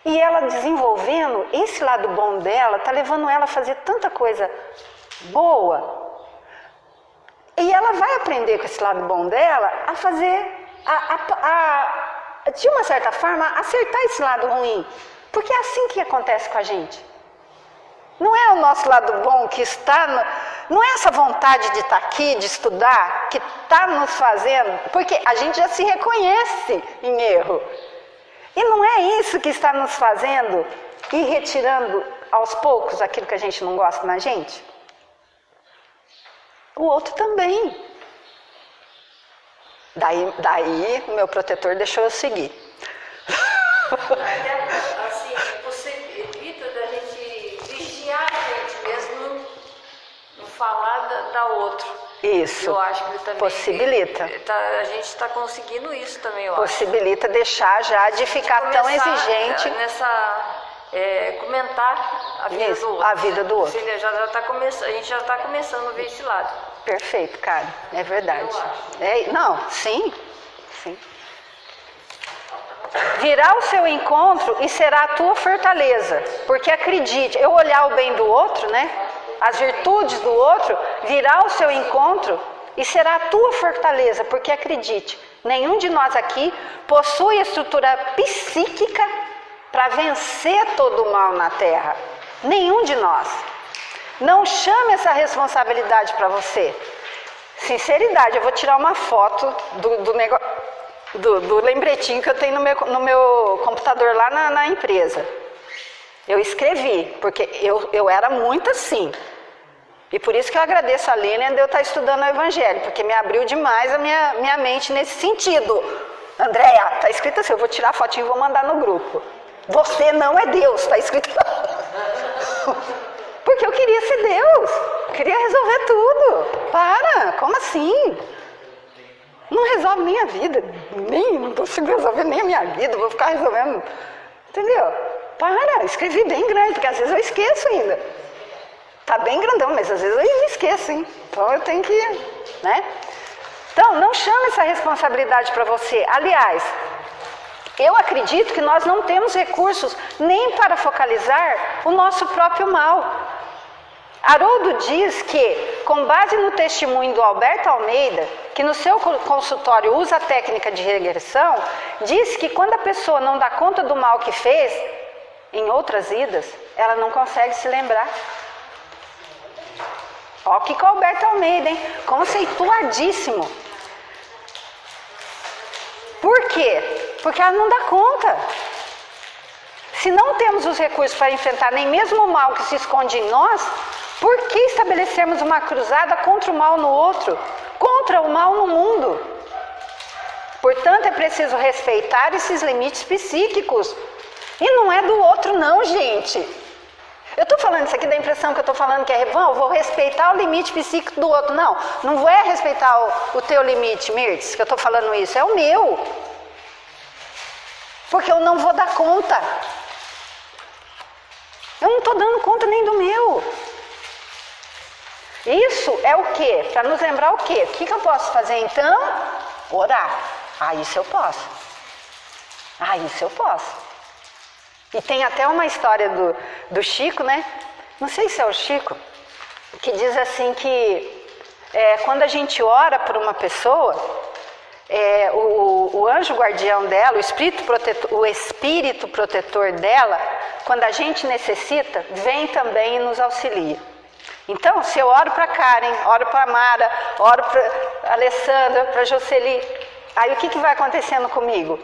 E ela desenvolvendo esse lado bom dela, tá levando ela a fazer tanta coisa boa. E ela vai aprender com esse lado bom dela a fazer, de uma certa forma, acertar esse lado ruim. Porque é assim que acontece com a gente. Não é o nosso lado bom que está... Não é essa vontade de estar aqui, de estudar, que está nos fazendo... Porque a gente já se reconhece em erro. E não é isso que está nos fazendo ir retirando aos poucos aquilo que a gente não gosta na gente? O outro também. Daí o meu protetor deixou eu seguir. Assim, possibilita da gente vigiar a gente mesmo no falar da outro. Isso. Eu acho que ele também possibilita. A gente está conseguindo isso também, eu possibilita acho. Deixar já de ficar tão exigente. Comentar a vida do outro. A vida do outro. A gente já está começando a ver esse lado. Perfeito, cara. É verdade. Sim. Virá o seu encontro e será a tua fortaleza. Porque acredite, eu olhar o bem do outro, né? As virtudes do outro, virá o seu encontro e será a tua fortaleza. Porque acredite, nenhum de nós aqui possui estrutura psíquica para vencer todo o mal na Terra. Nenhum de nós. Não chame essa responsabilidade para você. Sinceridade, eu vou tirar uma foto do lembretinho que eu tenho no meu computador lá na empresa. Eu escrevi, porque eu era muito assim. E por isso que eu agradeço a Lilian de eu estar estudando o Evangelho, porque me abriu demais a minha mente nesse sentido. Andréia, está escrito assim, eu vou tirar a fotinho e vou mandar no grupo. Você não é Deus, está escrito. Porque eu queria ser Deus, queria resolver tudo. Para, como assim? Não resolve nem a vida, não consigo resolver nem a minha vida, vou ficar resolvendo, entendeu? Para, escrevi bem grande, porque às vezes eu esqueço ainda. Tá bem grandão, mas às vezes eu esqueço, hein? Então eu tenho que, né? Então, não chame essa responsabilidade para você. Aliás, eu acredito que nós não temos recursos nem para focalizar o nosso próprio mal. Haroldo diz que, com base no testemunho do Alberto Almeida, que no seu consultório usa a técnica de regressão, diz que quando a pessoa não dá conta do mal que fez, em outras idas, ela não consegue se lembrar. Ó, que Alberto Almeida, hein? Conceituadíssimo. Por quê? Porque ela não dá conta. Se não temos os recursos para enfrentar nem mesmo o mal que se esconde em nós, por que estabelecermos uma cruzada contra o mal no outro? Contra o mal no mundo? Portanto, é preciso respeitar esses limites psíquicos. E não é do outro não, gente. Eu estou falando isso aqui, dá a impressão que eu estou falando que eu vou respeitar o limite psíquico do outro. Não, não é respeitar o teu limite, Mirtz, que eu estou falando isso, é o meu. Porque eu não vou dar conta. Eu não estou dando conta nem do meu. Isso é o quê? Para nos lembrar o quê? O que eu posso fazer então? Orar. Ah, isso eu posso. Ah, isso eu posso. E tem até uma história do Chico, né? Não sei se é o Chico, que diz assim que quando a gente ora por uma pessoa, o anjo guardião dela, o espírito protetor dela, quando a gente necessita, vem também e nos auxilia. Então, se eu oro para Karen, oro para Mara, oro para Alessandra, para Jocely, aí o que vai acontecendo comigo?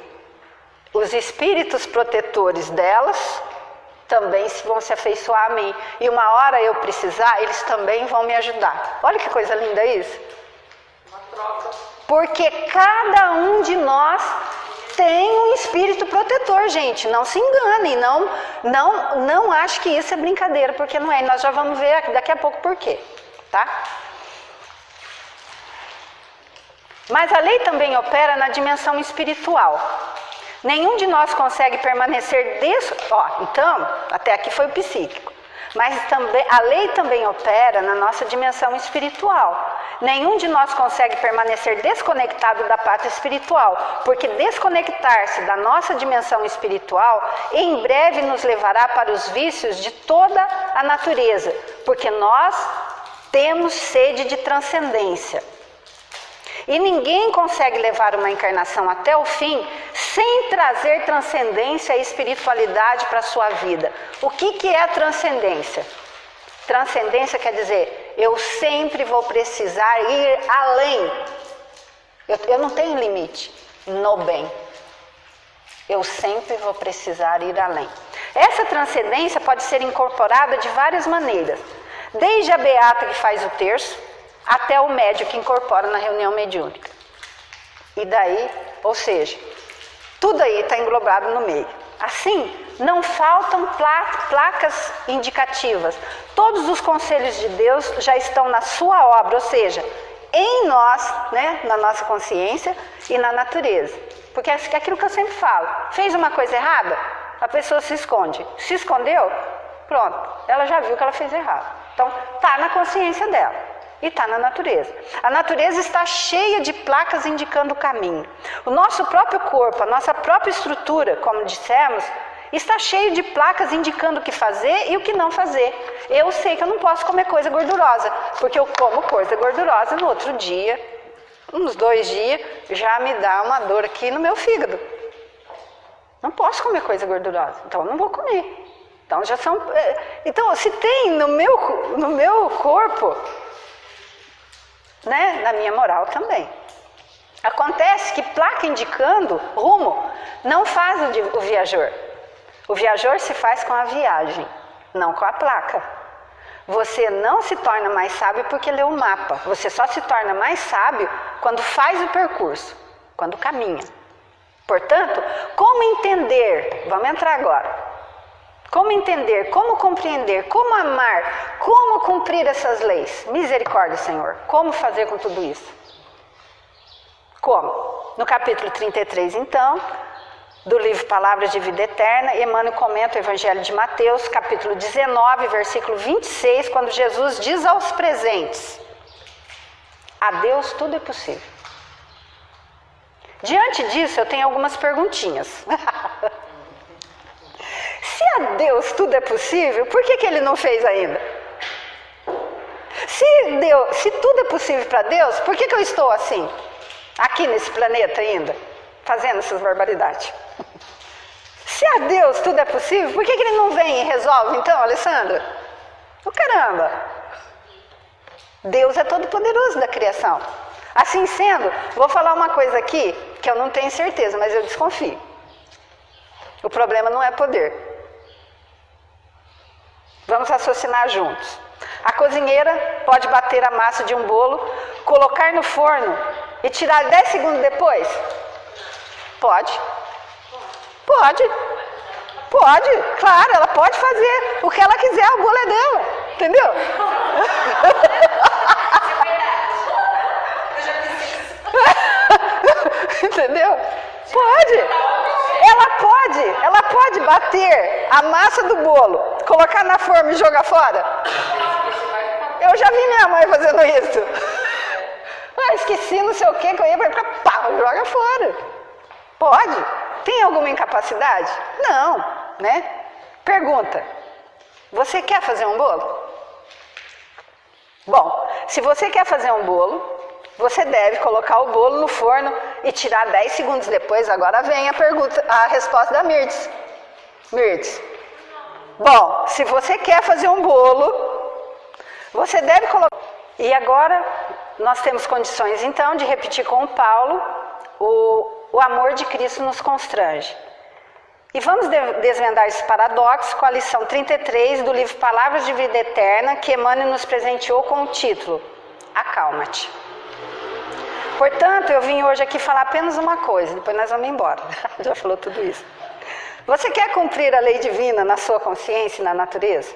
Os espíritos protetores delas também vão se afeiçoar a mim. E uma hora eu precisar, eles também vão me ajudar. Olha que coisa linda isso. Uma troca. Porque cada um de nós tem um espírito protetor, gente. Não se enganem, não ache que isso é brincadeira, porque não é. Nós já vamos ver daqui a pouco por quê, tá? Mas a lei também opera na dimensão espiritual. Nenhum de nós consegue permanecer então, até aqui foi o psíquico. Mas também, a lei também opera na nossa dimensão espiritual. Nenhum de nós consegue permanecer desconectado da pátria espiritual, porque desconectar-se da nossa dimensão espiritual em breve nos levará para os vícios de toda a natureza, porque nós temos sede de transcendência. E ninguém consegue levar uma encarnação até o fim sem trazer transcendência e espiritualidade para a sua vida. O que é a transcendência? Transcendência quer dizer, eu sempre vou precisar ir além. Eu não tenho limite no bem. Eu sempre vou precisar ir além. Essa transcendência pode ser incorporada de várias maneiras. Desde a beata que faz o terço, até o médium que incorpora na reunião mediúnica. E daí, ou seja, tudo aí está englobado no meio. Assim, não faltam placas indicativas. Todos os conselhos de Deus já estão na sua obra, ou seja, em nós, né, na nossa consciência e na natureza. Porque é aquilo que eu sempre falo, fez uma coisa errada, a pessoa se esconde. Se escondeu, pronto, ela já viu que ela fez errado. Então, está na consciência dela. E está na natureza. A natureza está cheia de placas indicando o caminho. O nosso próprio corpo, a nossa própria estrutura, como dissemos, está cheio de placas indicando o que fazer e o que não fazer. Eu sei que eu não posso comer coisa gordurosa, porque eu como coisa gordurosa no outro dia, uns 2 dias, já me dá uma dor aqui no meu fígado. Não posso comer coisa gordurosa, então eu não vou comer. Então já são. Então, se tem no meu corpo, né, na minha moral também. Acontece que placa indicando rumo não faz o viajor. O viajor se faz com a viagem, não com a placa. Você não se torna mais sábio porque lê o mapa. Você só se torna mais sábio quando faz o percurso, quando caminha. Portanto, como entender? Vamos entrar agora. Como entender, como compreender, como amar, como cumprir essas leis? Misericórdia, Senhor. Como fazer com tudo isso? Como? No capítulo 33, então, do livro Palavras de Vida Eterna, Emmanuel comenta o Evangelho de Mateus, capítulo 19, versículo 26, quando Jesus diz aos presentes: a Deus tudo é possível. Diante disso, eu tenho algumas perguntinhas. Se a Deus tudo é possível, por que Ele não fez ainda? Se tudo é possível para Deus, por que eu estou assim, aqui nesse planeta ainda, fazendo essas barbaridades? Se a Deus tudo é possível, por que Ele não vem e resolve então, Alessandra? Oh, caramba! Deus é todo poderoso da criação. Assim sendo, vou falar uma coisa aqui que eu não tenho certeza, mas eu desconfio. O problema não é poder. Vamos raciocinar juntos. A cozinheira pode bater a massa de um bolo, colocar no forno e tirar 10 segundos depois? Pode. Pode. Pode, claro, ela pode fazer o que ela quiser, o bolo é dela. Entendeu? Entendeu? Pode. Ela pode bater a massa do bolo, colocar na forma e jogar fora. Eu já vi minha mãe fazendo isso. Esqueci não sei o que eu ia para pá, joga fora. Pode. Tem alguma incapacidade? Não, né? Pergunta: você quer fazer um bolo? Bom, se você quer fazer um bolo, você deve colocar o bolo no forno e tirar 10 segundos depois. Agora vem a resposta da Mirtz. Mirtz. Bom, se você quer fazer um bolo, você deve colocar. E agora nós temos condições então de repetir com o Paulo: o amor de Cristo nos constrange. E vamos desvendar esse paradoxo com a lição 33 do livro Palavras de Vida Eterna, que Emmanuel nos presenteou com o título Acalma-te. Portanto, eu vim hoje aqui falar apenas uma coisa, depois nós vamos embora. Já falou tudo isso. Você quer cumprir a lei divina na sua consciência e na natureza?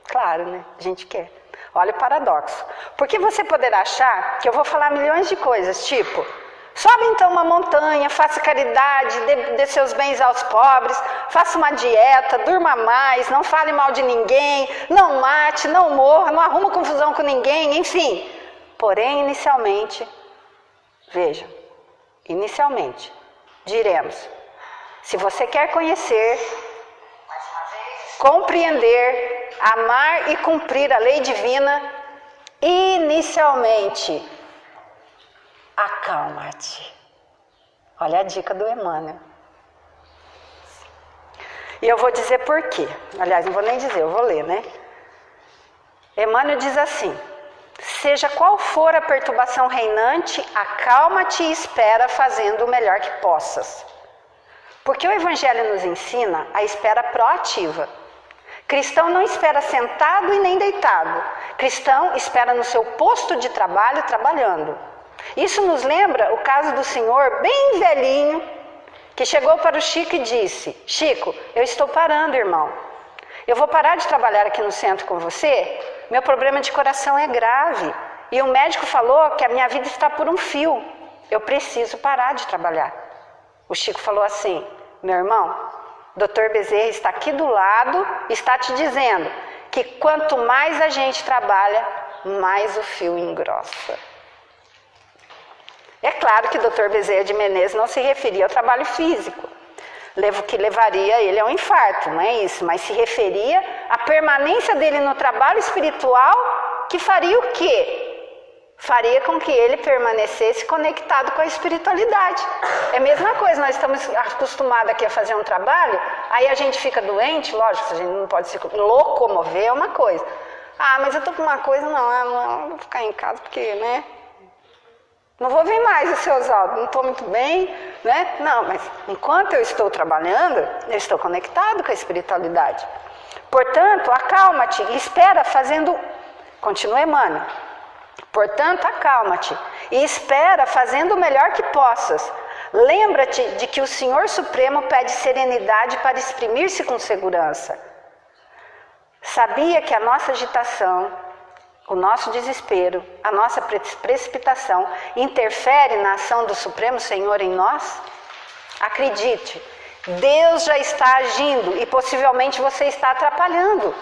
Claro, né? A gente quer. Olha o paradoxo. Porque você poderá achar que eu vou falar milhões de coisas, tipo: sobe então uma montanha, faça caridade, dê seus bens aos pobres, faça uma dieta, durma mais, não fale mal de ninguém, não mate, não morra, não arruma confusão com ninguém, enfim. Porém, inicialmente, veja, diremos: se você quer conhecer, compreender, amar e cumprir a lei divina, inicialmente, acalma-te. Olha a dica do Emmanuel. E eu vou dizer por quê. Aliás, não vou nem dizer, eu vou ler, né? Emmanuel diz assim: seja qual for a perturbação reinante, acalma-te e espera, fazendo o melhor que possas. Porque o Evangelho nos ensina a espera proativa. Cristão não espera sentado e nem deitado. Cristão espera no seu posto de trabalho, trabalhando. Isso nos lembra o caso do senhor bem velhinho, que chegou para o Chico e disse: Chico, eu estou parando, irmão. Eu vou parar de trabalhar aqui no centro com você? Meu problema de coração é grave. E o médico falou que a minha vida está por um fio. Eu preciso parar de trabalhar. O Chico falou assim: meu irmão, Dr. Bezerra está aqui do lado e está te dizendo que quanto mais a gente trabalha, mais o fio engrossa. É claro que Dr. Bezerra de Menezes não se referia ao trabalho físico, que levaria ele a um infarto, não é isso? Mas se referia à permanência dele no trabalho espiritual, que faria o quê? Faria com que ele permanecesse conectado com a espiritualidade. É a mesma coisa, nós estamos acostumados aqui a fazer um trabalho, aí a gente fica doente, lógico, a gente não pode se locomover, é uma coisa. Ah, mas eu estou com uma coisa, não vou ficar em casa porque, né? Não vou vir mais, seu Oswaldo, não estou muito bem, né? Não, mas enquanto eu estou trabalhando, eu estou conectado com a espiritualidade. Portanto, acalma-te e espera, fazendo Continua Emmanuel. Portanto, acalma-te e espera fazendo o melhor que possas. Lembra-te de que o Senhor Supremo pede serenidade para exprimir-se com segurança. Sabia que a nossa agitação, o nosso desespero, a nossa precipitação interfere na ação do Supremo Senhor em nós? Acredite, Deus já está agindo e possivelmente você está atrapalhando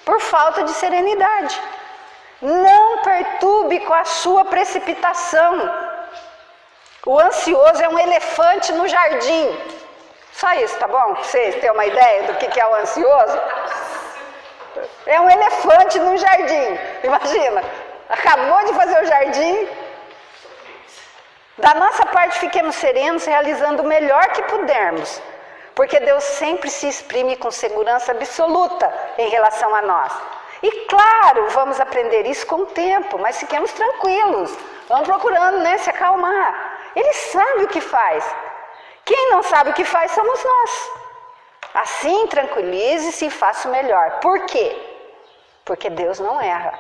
por falta de serenidade. Não perturbe com a sua precipitação. O ansioso é um elefante no jardim. Só isso, tá bom? Pra vocês terem uma ideia do que é o ansioso? É um elefante no jardim. Imagina, acabou de fazer o jardim. Da nossa parte, fiquemos serenos, realizando o melhor que pudermos. Porque Deus sempre se exprime com segurança absoluta em relação a nós. E claro, vamos aprender isso com o tempo, mas fiquemos tranquilos. Vamos procurando, se acalmar. Ele sabe o que faz. Quem não sabe o que faz somos nós. Assim, tranquilize-se e faça o melhor. Por quê? Porque Deus não erra.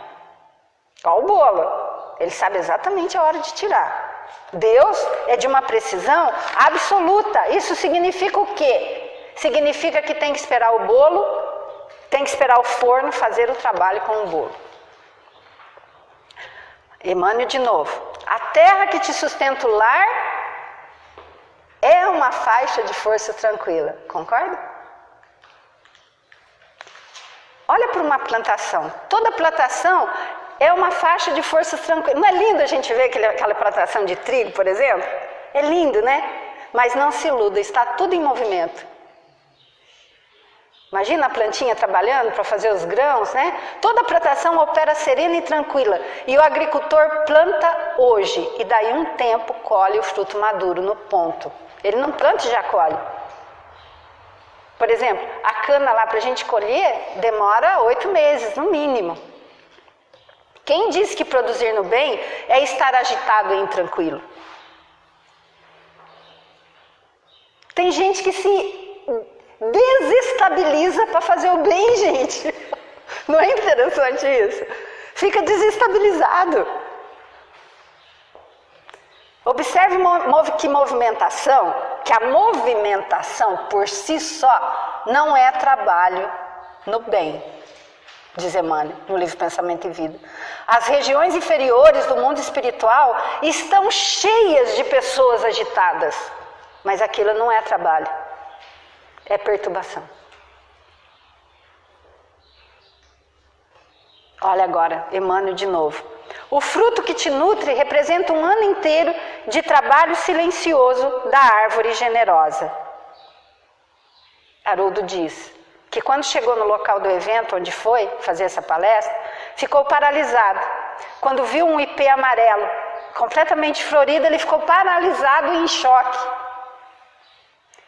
Olha o bolo. Ele sabe exatamente a hora de tirar. Deus é de uma precisão absoluta. Isso significa o quê? Significa que tem que esperar o bolo, tem que esperar o forno fazer o trabalho com o bolo. Emmanuel de novo. A terra que te sustenta o lar é uma faixa de força tranquila. Concorda? Olha para uma plantação. Toda plantação é uma faixa de força tranquila. Não é lindo a gente ver aquela plantação de trigo, por exemplo? É lindo, né? Mas não se iluda, está tudo em movimento. Imagina a plantinha trabalhando para fazer os grãos, né? Toda a plantação opera serena e tranquila. E o agricultor planta hoje e daí um tempo colhe o fruto maduro no ponto. Ele não planta e já colhe. Por exemplo, a cana lá para a gente colher demora 8 meses, no mínimo. Quem diz que produzir no bem é estar agitado e intranquilo? Tem gente que se desestabiliza para fazer o bem, gente. Não é interessante isso? Fica desestabilizado. Observe que a movimentação por si só não é trabalho no bem, diz Emmanuel no livro Pensamento e Vida. As regiões inferiores do mundo espiritual estão cheias de pessoas agitadas, mas aquilo não é trabalho. É perturbação. Olha agora, Emmanuel de novo. O fruto que te nutre representa um ano inteiro de trabalho silencioso da árvore generosa. Haroldo diz que quando chegou no local do evento onde foi fazer essa palestra, ficou paralisado. Quando viu um ipê amarelo, completamente florido, ele ficou paralisado e em choque.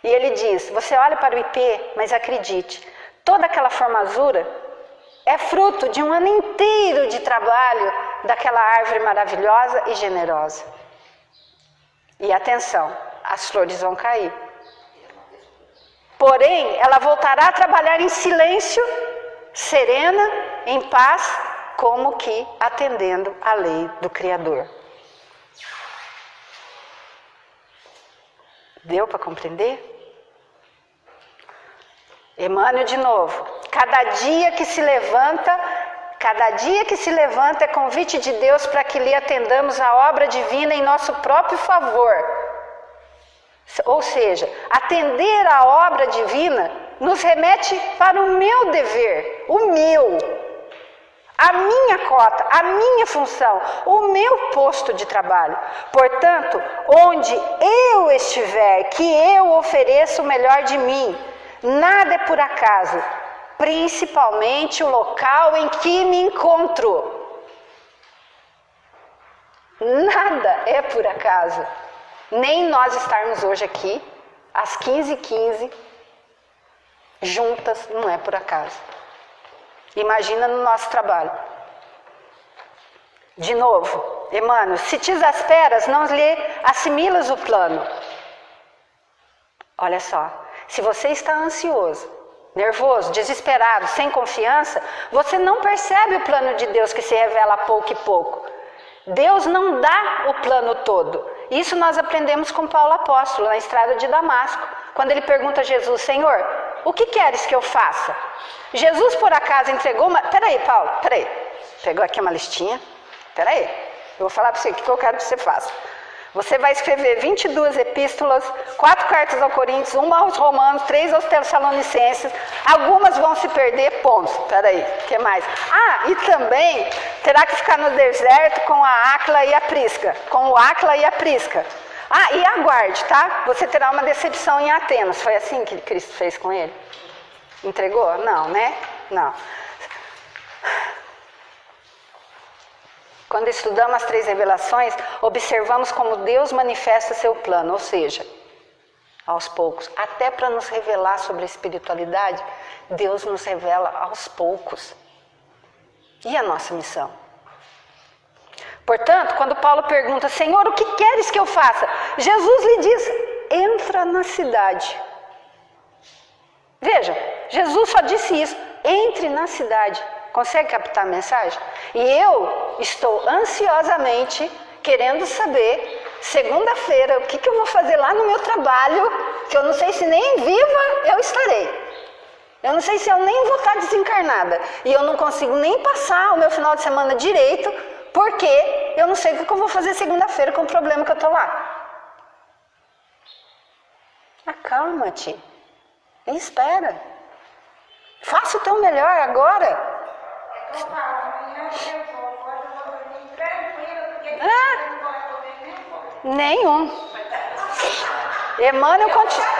E ele diz, você olha para o ipê, mas acredite, toda aquela formosura é fruto de um ano inteiro de trabalho daquela árvore maravilhosa e generosa. E atenção, as flores vão cair. Porém, ela voltará a trabalhar em silêncio, serena, em paz, como que atendendo à lei do Criador. Deu para compreender? Emmanuel de novo. Cada dia que se levanta é convite de Deus para que lhe atendamos a obra divina em nosso próprio favor. Ou seja, atender a obra divina nos remete para o meu dever, a minha cota, a minha função, o meu posto de trabalho. Portanto, onde eu estiver, que eu ofereça o melhor de mim. Nada é por acaso, principalmente o local em que me encontro. Nada é por acaso. Nem nós estarmos hoje aqui, às 15h15, juntas, não é por acaso. Imagina no nosso trabalho. De novo, Emmanuel, se te exasperas, não lhe assimilas o plano. Olha só, se você está ansioso, nervoso, desesperado, sem confiança, você não percebe o plano de Deus que se revela a pouco e pouco. Deus não dá o plano todo. Isso nós aprendemos com Paulo apóstolo, na estrada de Damasco, quando ele pergunta a Jesus: Senhor, o que queres que eu faça? Jesus por acaso entregou uma... Peraí, Paulo, peraí. Pegou aqui uma listinha. Peraí, eu vou falar para você o que eu quero que você faça. Você vai escrever 22 epístolas, 4 cartas aos Coríntios, 1 aos Romanos, 3 aos Tessalonicenses. Algumas vão se perder, ponto. Peraí, o que mais? Ah, e também terá que ficar no deserto com a Áquila e a Prisca. Com o Áquila e a Prisca. Ah, e aguarde, tá? Você terá uma decepção em Atenas. Foi assim que Cristo fez com ele? Entregou? Não, né? Não. Quando estudamos as 3 revelações, observamos como Deus manifesta seu plano, ou seja, aos poucos. Até para nos revelar sobre a espiritualidade, Deus nos revela aos poucos. E a nossa missão? Portanto, quando Paulo pergunta: Senhor, o que queres que eu faça? Jesus lhe diz: entra na cidade. Veja, Jesus só disse isso: entre na cidade. Consegue captar a mensagem? E eu estou ansiosamente querendo saber, segunda-feira, o que eu vou fazer lá no meu trabalho, que eu não sei se nem viva eu estarei. Eu não sei se eu nem vou estar desencarnada. E eu não consigo nem passar o meu final de semana direito, porque eu não sei o que eu vou fazer segunda-feira com o problema que eu estou lá. Acalma-te. E espera. Faça o teu melhor agora. Nenhum. Emmanuel continua.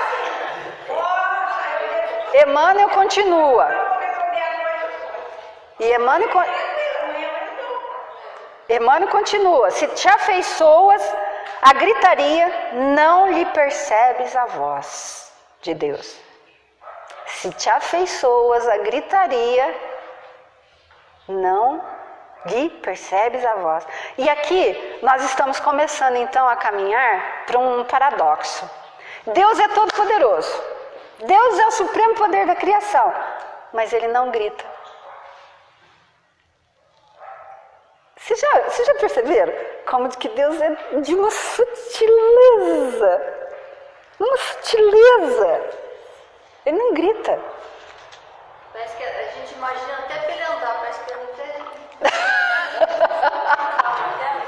E Emmanuel continua: se te afeiçoas a gritaria, não lhe percebes a voz de Deus. Se te afeiçoas a gritaria, não lhe percebes a voz. E aqui nós estamos começando então a caminhar para um paradoxo. Deus é todo poderoso. Deus é o supremo poder da criação. Mas Ele não grita. Vocês já perceberam como que Deus é de uma sutileza? Uma sutileza. Ele não grita. Parece que a gente imagina até pra ele andar, parece que ele não tem.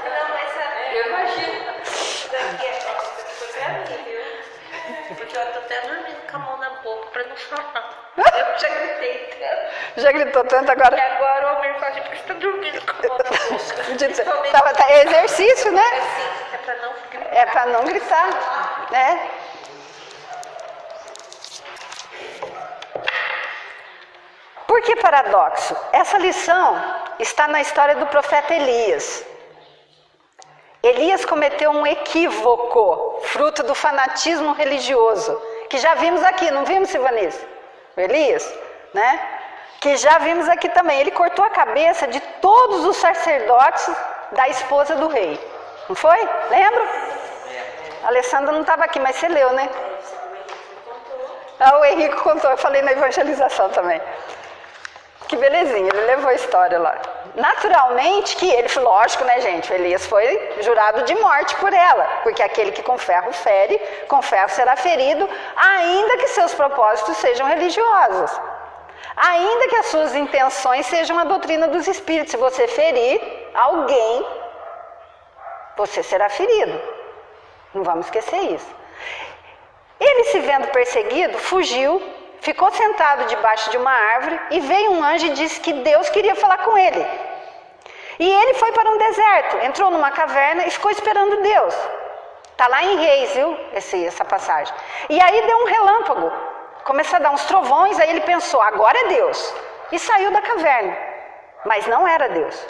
Não, mas Eu imagino. isso daqui foi pra mim, viu? Porque eu tô até dormindo com a mão na boca pra não falar. Eu já gritei tanto. Já gritou tanto agora? E agora o Almir fala: porque você tá dormindo com a mão na boca. É exercício, né? Assim, é pra não gritar. É para não gritar, né? Por que paradoxo? Essa lição está na história do profeta Elias. Elias cometeu um equívoco, fruto do fanatismo religioso, que já vimos aqui, não vimos, Silvanice? Elias, né? Que já vimos aqui também. Ele cortou a cabeça de todos os sacerdotes da esposa do rei. Não foi? Lembra? A Alessandra não estava aqui, mas você leu, né? Ah, o Henrique contou, eu falei na evangelização também. Que belezinha, ele levou a história lá. Naturalmente que ele, lógico, né, gente, o Elias foi jurado de morte por ela, porque aquele que com ferro fere, com ferro será ferido, ainda que seus propósitos sejam religiosos. Ainda que as suas intenções sejam a doutrina dos espíritos. Se você ferir alguém, você será ferido. Não vamos esquecer isso. Ele, se vendo perseguido, fugiu, ficou sentado debaixo de uma árvore e veio um anjo e disse que Deus queria falar com ele. E ele foi para um deserto, entrou numa caverna e ficou esperando Deus. Está lá em Reis, viu, essa passagem. E aí deu um relâmpago, começou a dar uns trovões, aí ele pensou: agora é Deus. E saiu da caverna, mas não era Deus.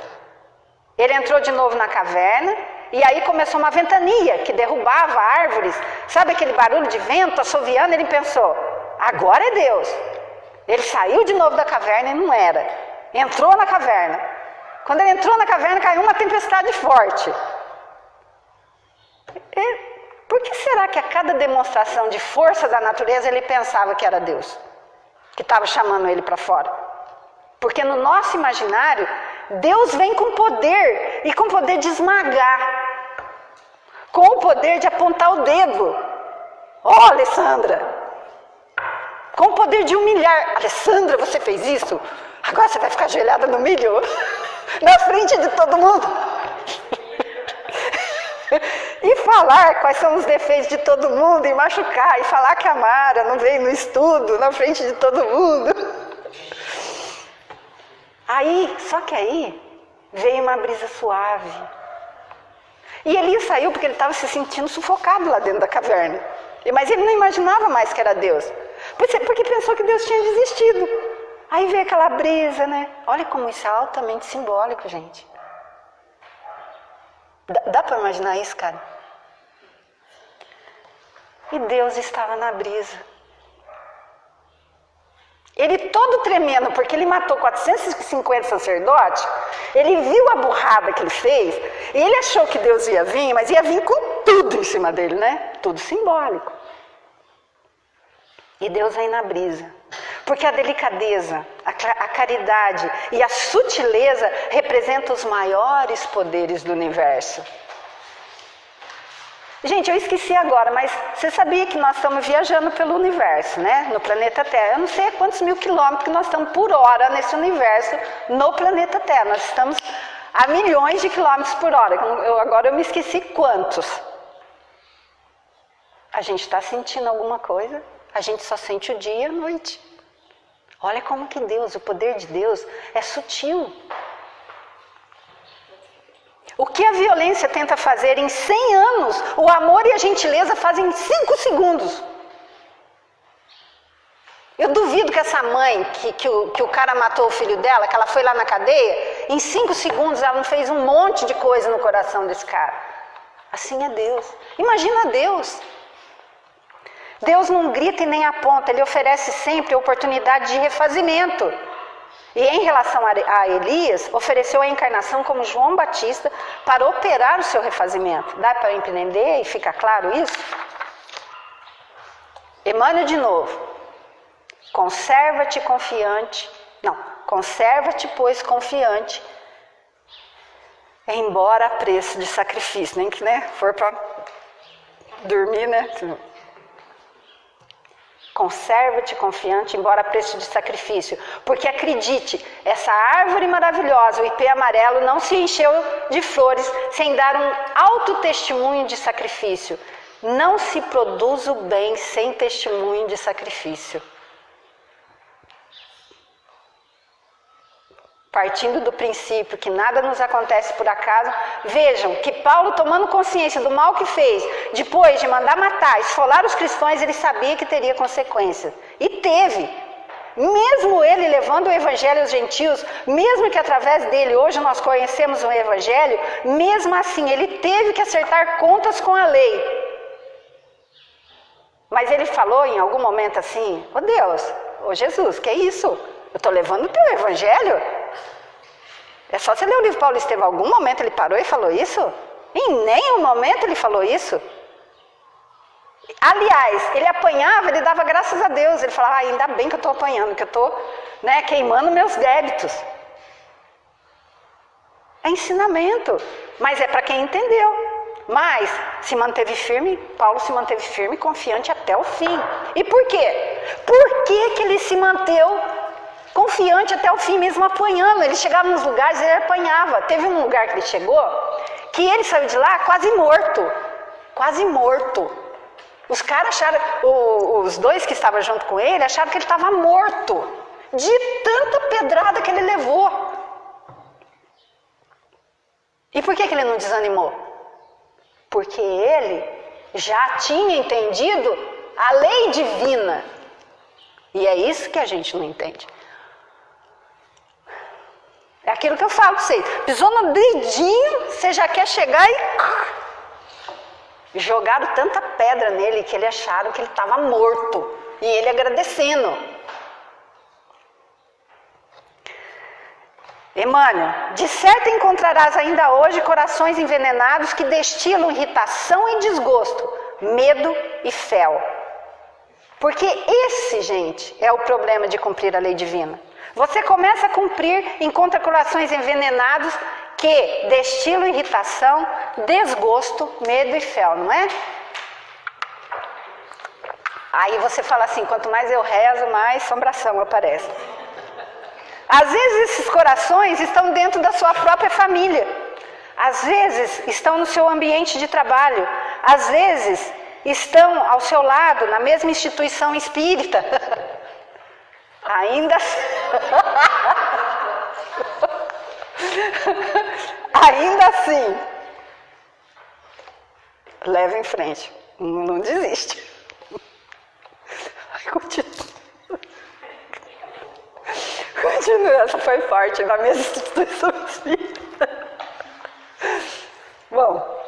Ele entrou de novo na caverna e aí começou uma ventania que derrubava árvores. Sabe aquele barulho de vento assoviando? Ele pensou: agora é Deus. Ele saiu de novo da caverna e não era. Entrou na caverna. Quando ele entrou na caverna, caiu uma tempestade forte. E por que será que a cada demonstração de força da natureza ele pensava que era Deus? que estava chamando ele para fora. Porque no nosso imaginário, Deus vem com poder, e com poder de esmagar, com o poder de apontar o dedo. Ó, Alessandra! Com o poder de humilhar. Alessandra, você fez isso? Agora você vai ficar ajoelhada no milho? Na frente de todo mundo? E falar quais são os defeitos de todo mundo, e machucar, e falar que a Mara não veio no estudo, na frente de todo mundo. Só que aí, veio uma brisa suave. E Elias saiu porque ele estava se sentindo sufocado lá dentro da caverna. Mas ele não imaginava mais que era Deus. Porque pensou que Deus tinha desistido. Aí veio aquela brisa, né? Olha como isso é altamente simbólico, gente. Dá para imaginar isso, cara? E Deus estava na brisa. Ele todo tremendo, porque ele matou 450 sacerdotes. Ele viu a burrada que ele fez. E ele achou que Deus ia vir, mas ia vir com tudo em cima dele, né? Tudo simbólico. E Deus vem na brisa. Porque a delicadeza, a caridade e a sutileza representam os maiores poderes do universo. Gente, eu esqueci agora, mas você sabia que nós estamos viajando pelo universo, né? No planeta Terra. Eu não sei quantos mil quilômetros que nós estamos por hora nesse universo, no planeta Terra. Nós estamos a milhões de quilômetros por hora. Agora eu me esqueci quantos. A gente está sentindo alguma coisa? A gente só sente o dia e a noite. Olha como que Deus, o poder de Deus é sutil. O que a violência tenta fazer em 100 anos, o amor e a gentileza fazem em 5 segundos. Eu duvido que essa mãe, que o cara matou o filho dela, que ela foi lá na cadeia, em 5 segundos ela não fez um monte de coisa no coração desse cara. Assim é Deus. Imagina Deus. Deus não grita e nem aponta, Ele oferece sempre a oportunidade de refazimento. E em relação a Elias, ofereceu a encarnação como João Batista para operar o seu refazimento. Dá para entender e fica claro isso? Emmanuel de novo. Conserva-te confiante. Não, conserva-te, pois, confiante, embora a preço de sacrifício. Nem que, né, for para dormir, né? Conserva-te confiante, embora a preço de sacrifício. Porque acredite, essa árvore maravilhosa, o ipê amarelo, não se encheu de flores sem dar um alto testemunho de sacrifício. Não se produz o bem sem testemunho de sacrifício. Partindo do princípio que nada nos acontece por acaso, vejam que Paulo, tomando consciência do mal que fez, depois de mandar matar, esfolar os cristãos, ele sabia que teria consequências. E teve. Mesmo ele levando o evangelho aos gentios, mesmo que através dele hoje nós conhecemos o evangelho, mesmo assim ele teve que acertar contas com a lei. Mas ele falou em algum momento assim: ô Deus, ô Jesus, que é isso? Eu estou levando o teu evangelho? É só você ler o livro Paulo Estevão. Algum momento ele parou e falou isso? Em nenhum momento ele falou isso. Aliás, ele apanhava, ele dava graças a Deus. Ele falava: ainda bem que eu estou apanhando, que eu estou, né, queimando meus débitos. É ensinamento, mas é para quem entendeu. Mas se manteve firme, Paulo se manteve firme e confiante até o fim. E por quê? Por que ele se manteve confiante até o fim, mesmo apanhando? Ele chegava nos lugares e ele apanhava. Teve um lugar que ele chegou, que ele saiu de lá quase morto. Quase morto. Os caras acharam, os dois que estavam junto com ele, acharam que ele estava morto. De tanta pedrada que ele levou. E por que ele não desanimou? Porque ele já tinha entendido a lei divina. E é isso que a gente não entende. É aquilo que eu falo para vocês. Pisou no dedinho, você já quer chegar e... Jogaram tanta pedra nele que ele acharam que ele estava morto. E ele agradecendo. Emmanuel, de certo encontrarás ainda hoje corações envenenados que destilam irritação e desgosto, medo e fel. Porque esse, gente, é o problema de cumprir a lei divina. Você começa a cumprir, encontra corações envenenados que destilam irritação, desgosto, medo e fel, não é? Aí você fala assim, quanto mais eu rezo, mais assombração aparece. Às vezes esses corações estão dentro da sua própria família. Às vezes estão no seu ambiente de trabalho. Às vezes estão ao seu lado, na mesma instituição espírita. Ainda assim, leva em frente, não desiste. Continua, essa foi forte, na mesma instituição espírita. Bom,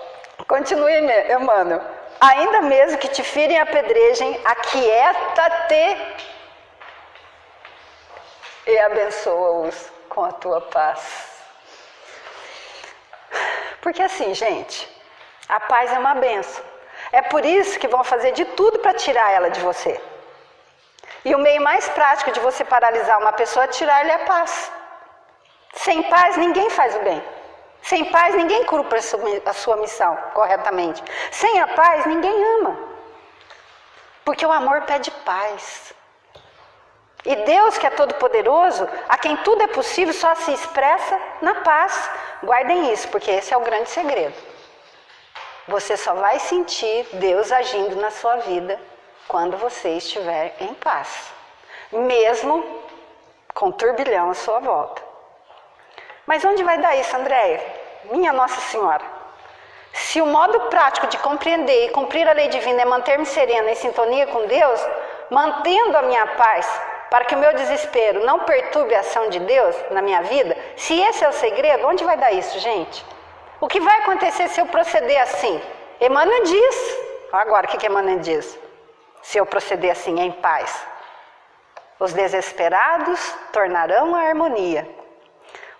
continue, Emmanuel. Ainda mesmo que te firem e apedrejem, aquieta-te e abençoa-os com a tua paz. Porque assim, gente, a paz é uma bênção. É por isso que vão fazer de tudo para tirar ela de você. E o meio mais prático de você paralisar uma pessoa é tirar-lhe a paz. Sem paz, ninguém faz o bem. Sem paz, ninguém cumpre a sua missão corretamente. Sem a paz, ninguém ama. Porque o amor pede paz. E Deus, que é todo-poderoso, a quem tudo é possível, só se expressa na paz. Guardem isso, porque esse é o grande segredo. Você só vai sentir Deus agindo na sua vida quando você estiver em paz. Mesmo com turbilhão à sua volta. Mas onde vai dar isso, Andréia? Minha Nossa Senhora. Se o modo prático de compreender e cumprir a lei divina é manter-me serena em sintonia com Deus, mantendo a minha paz, para que o meu desespero não perturbe a ação de Deus na minha vida, se esse é o segredo, onde vai dar isso, gente? O que vai acontecer se eu proceder assim? Emmanuel diz. Agora, o que Emmanuel diz? Se eu proceder assim, em paz. Os desesperados tornarão a harmonia.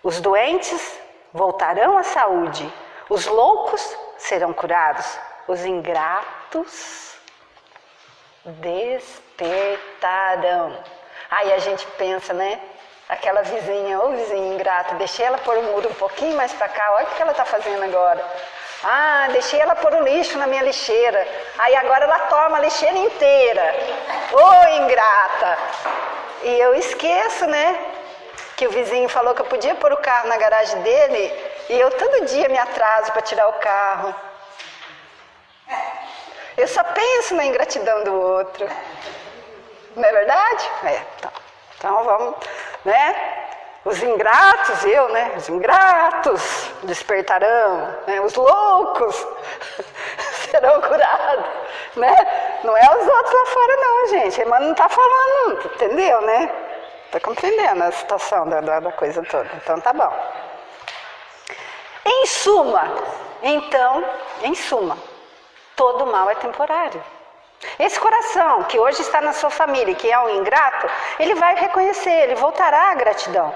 Os doentes voltarão à saúde. Os loucos serão curados. Os ingratos despertarão. Aí a gente pensa, né? Aquela vizinha, ô vizinha ingrata, deixei ela pôr o muro um pouquinho mais para cá, olha o que ela está fazendo agora. Ah, deixei ela pôr o lixo na minha lixeira, aí agora ela toma a lixeira inteira. Ô ingrata! E eu esqueço, né? Que o vizinho falou que eu podia pôr o carro na garagem dele e eu todo dia me atraso para tirar o carro. Eu só penso na ingratidão do outro. Não é verdade? Então vamos, né? Os ingratos, os ingratos despertarão, né? Os loucos serão curados, né? Não é os outros lá fora não, gente. Mas não está falando, entendeu, né? Está compreendendo a situação da coisa toda. Então tá bom. Em suma, todo mal é temporário. Esse coração que hoje está na sua família, que é um ingrato, ele vai reconhecer, ele voltará à gratidão.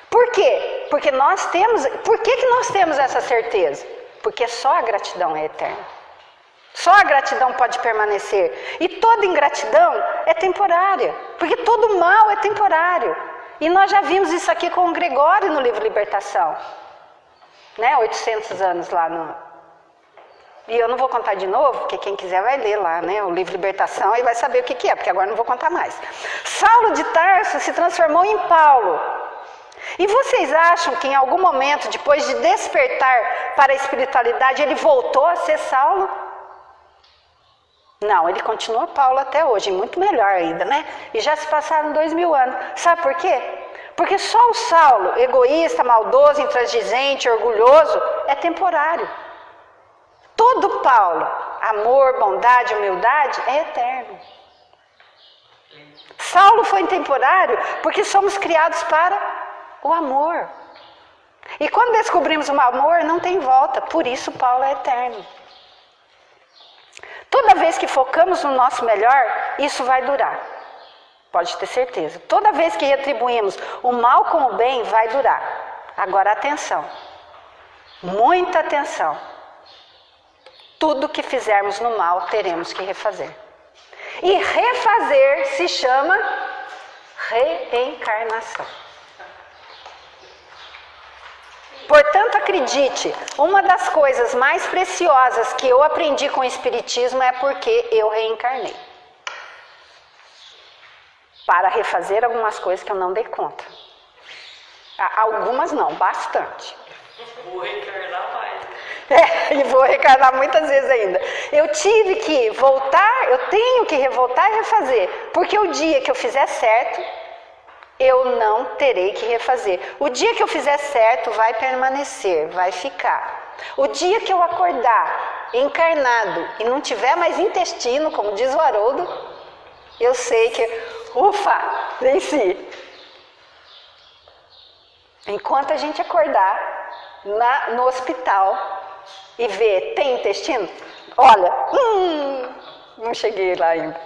Por quê? Porque por que nós temos essa certeza? Porque só a gratidão é eterna. Só a gratidão pode permanecer. E toda ingratidão é temporária, porque todo mal é temporário. E nós já vimos isso aqui com o Gregório no livro Libertação. Né? 800 anos lá no... E eu não vou contar de novo, porque quem quiser vai ler lá, né? O livro Libertação e vai saber o que é, porque agora não vou contar mais. Saulo de Tarso se transformou em Paulo. E vocês acham que em algum momento, depois de despertar para a espiritualidade, ele voltou a ser Saulo? Não, ele continua Paulo até hoje, muito melhor ainda, né? E já se passaram 2000 anos. Sabe por quê? Porque só o Saulo, egoísta, maldoso, intransigente, orgulhoso, é temporário. Todo Paulo, amor, bondade, humildade, é eterno. Saulo foi temporário porque somos criados para o amor. E quando descobrimos o amor, não tem volta. Por isso Paulo é eterno. Toda vez que focamos no nosso melhor, isso vai durar. Pode ter certeza. Toda vez que retribuímos o mal com o bem, vai durar. Agora atenção. Muita atenção. Tudo que fizermos no mal, teremos que refazer. E refazer se chama reencarnação. Portanto, acredite, uma das coisas mais preciosas que eu aprendi com o Espiritismo é porque eu reencarnei. Para refazer algumas coisas que eu não dei conta. Algumas não, bastante. Vou reencarnar mais. E vou reencarnar muitas vezes ainda. Eu tive que voltar, eu tenho que voltar e refazer. Porque o dia que eu fizer certo, eu não terei que refazer. O dia que eu fizer certo vai permanecer, vai ficar. O dia que eu acordar encarnado e não tiver mais intestino, como diz o Haroldo, eu sei que, ufa, venci. Enquanto a gente acordar no hospital e ver, tem intestino? Olha, não cheguei lá ainda.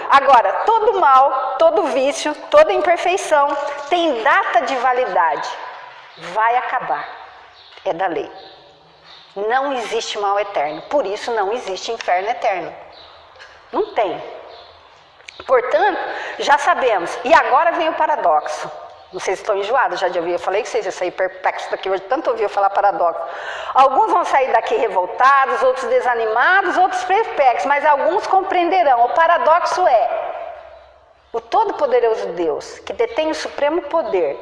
Agora, todo mal, todo vício, toda imperfeição tem data de validade. Vai acabar. É da lei. Não existe mal eterno. Por isso não existe inferno eterno. Não tem. Portanto, já sabemos. E agora vem o paradoxo. Não sei se estão enjoados já de ouvir. Eu falei que vocês iam sair perplexos daqui hoje, tanto ouvi eu falar paradoxo. Alguns vão sair daqui revoltados, outros desanimados, outros perplexos, mas alguns compreenderão. O paradoxo é o Todo-Poderoso Deus, que detém o supremo poder,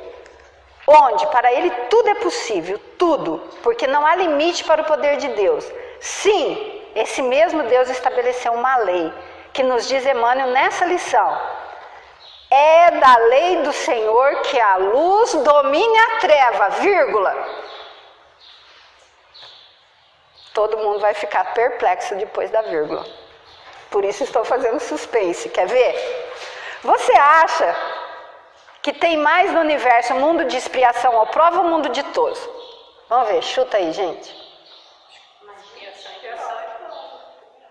onde para ele tudo é possível, tudo, porque não há limite para o poder de Deus. Sim, esse mesmo Deus estabeleceu uma lei, que nos diz Emmanuel nessa lição. É da lei do Senhor que a luz domine a treva, vírgula. Todo mundo vai ficar perplexo depois da vírgula. Por isso estou fazendo suspense. Quer ver? Você acha que tem mais no universo mundo de expiação ou prova ou mundo de todos? Vamos ver, chuta aí, gente.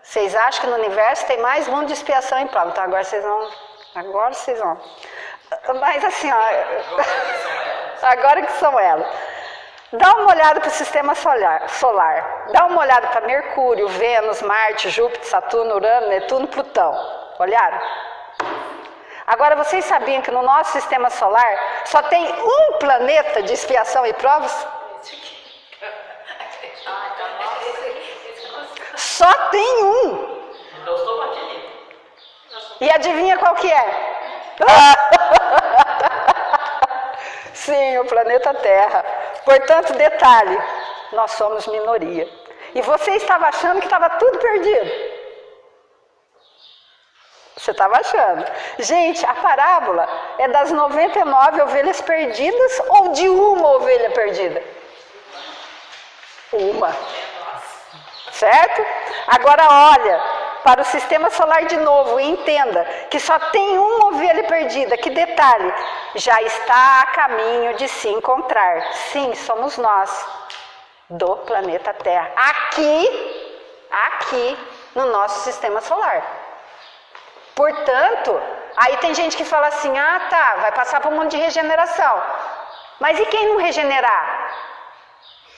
Vocês acham que no universo tem mais mundo de expiação e prova? Então agora vocês vão... Mas assim, ó, agora que são elas. Dá uma olhada para o sistema solar. Dá uma olhada para Mercúrio, Vênus, Marte, Júpiter, Saturno, Urano, Netuno, Plutão. Olharam? Agora, vocês sabiam que no nosso sistema solar só tem um planeta de expiação e provas? Só tem um. Nós estamos aqui. E adivinha qual que é? Sim, o planeta Terra. Portanto, detalhe, nós somos minoria. E você estava achando que estava tudo perdido. Você estava achando. Gente, a parábola é das 99 ovelhas perdidas ou de uma ovelha perdida? Uma. Certo? Agora olha para o sistema solar de novo e entenda que só tem uma ovelha perdida. Que detalhe, já está a caminho de se encontrar. Sim, somos nós, do planeta Terra. Aqui no nosso sistema solar. Portanto, aí tem gente que fala assim, ah tá, vai passar por um monte de regeneração. Mas e quem não regenerar?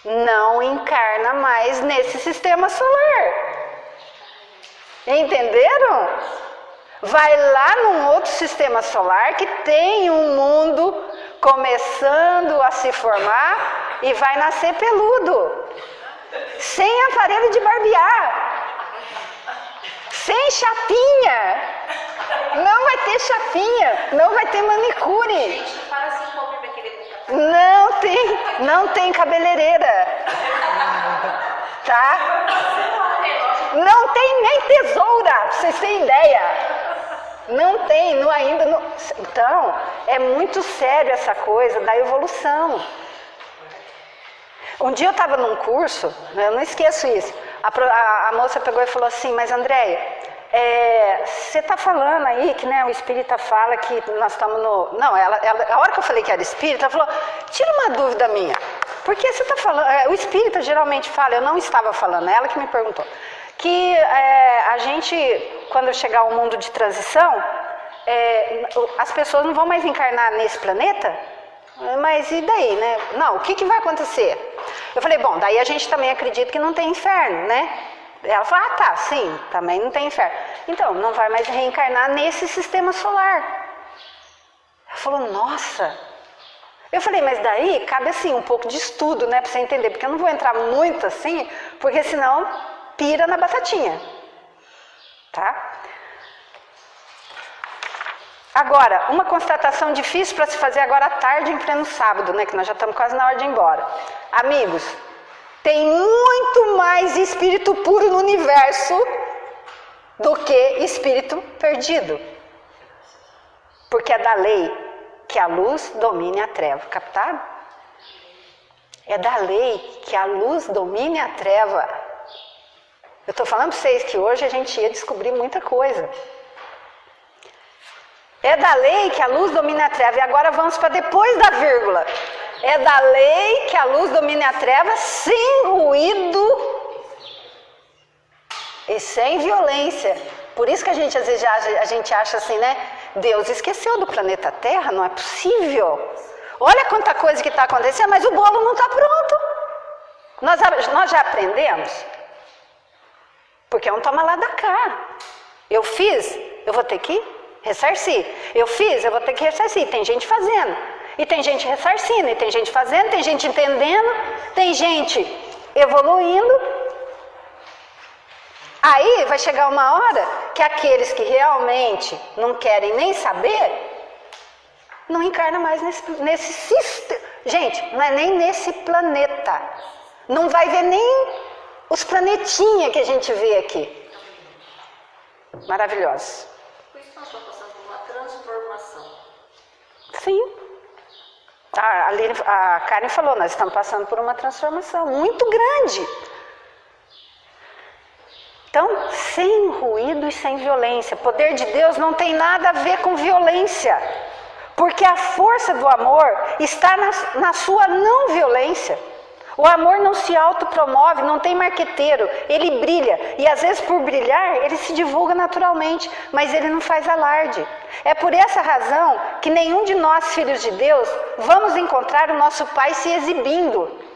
Não encarna mais nesse sistema solar. Entenderam? Vai lá num outro sistema solar que tem um mundo começando a se formar e vai nascer peludo. Sem aparelho de barbear. Sem chapinha. Não vai ter chapinha. Não vai ter manicure. Gente, não fala assim, como vai querer Não tem cabeleireira. Tá? Não tem nem tesoura, pra vocês terem ideia. Não tem, ainda não. Então, é muito sério essa coisa da evolução. Um dia eu estava num curso, eu não esqueço isso. A moça pegou e falou assim, mas Andréia, você está falando aí que o espírita fala que nós estamos no... Não, a hora que eu falei que era espírita, ela falou, tira uma dúvida minha. Porque você está falando... o espírita geralmente fala, eu não estava falando, é ela que me perguntou. Que a gente, quando chegar ao mundo de transição, as pessoas não vão mais encarnar nesse planeta? Mas e daí, né? Não, o que vai acontecer? Eu falei, bom, daí a gente também acredita que não tem inferno, né? Ela falou, ah tá, sim, também não tem inferno. Então, não vai mais reencarnar nesse sistema solar. Ela falou, nossa. Eu falei, mas daí cabe assim um pouco de estudo, né, para você entender, porque eu não vou entrar muito assim, porque senão pira na batatinha, tá? Agora, uma constatação difícil para se fazer agora à tarde, em pleno sábado, né, que nós já estamos quase na hora de ir embora. Amigos, tem muito mais espírito puro no universo do que espírito perdido. Porque é da lei que a luz domine a treva. Captaram? É da lei que a luz domine a treva. Eu estou falando para vocês que hoje a gente ia descobrir muita coisa. É da lei que a luz domine a treva. E agora vamos para depois da vírgula. É da lei que a luz domine a treva sem ruído e sem violência. Por isso que a gente às vezes a gente acha assim, né? Deus esqueceu do planeta Terra, não é possível. Olha quanta coisa que está acontecendo, mas o bolo não está pronto. Nós já aprendemos. Porque é um toma lá da cá. Eu fiz, eu vou ter que ressarcir. Eu fiz, eu vou ter que ressarcir. Tem gente fazendo. E tem gente ressarcindo. E tem gente fazendo, tem gente entendendo. Tem gente evoluindo. Aí vai chegar uma hora que aqueles que realmente não querem nem saber, não encarnam mais nesse sistema. Gente, não é nem nesse planeta. Não vai ver nem os planetinhas que a gente vê aqui. Maravilhosos. Por isso nós estamos passando por uma transformação. Sim. A Karen falou, nós estamos passando por uma transformação muito grande. Então, sem ruído e sem violência. O poder de Deus não tem nada a ver com violência. Porque a força do amor está na sua não violência. O amor não se autopromove, não tem marqueteiro. Ele brilha. E às vezes por brilhar, ele se divulga naturalmente. Mas ele não faz alarde. É por essa razão que nenhum de nós, filhos de Deus, vamos encontrar o nosso Pai se exibindo.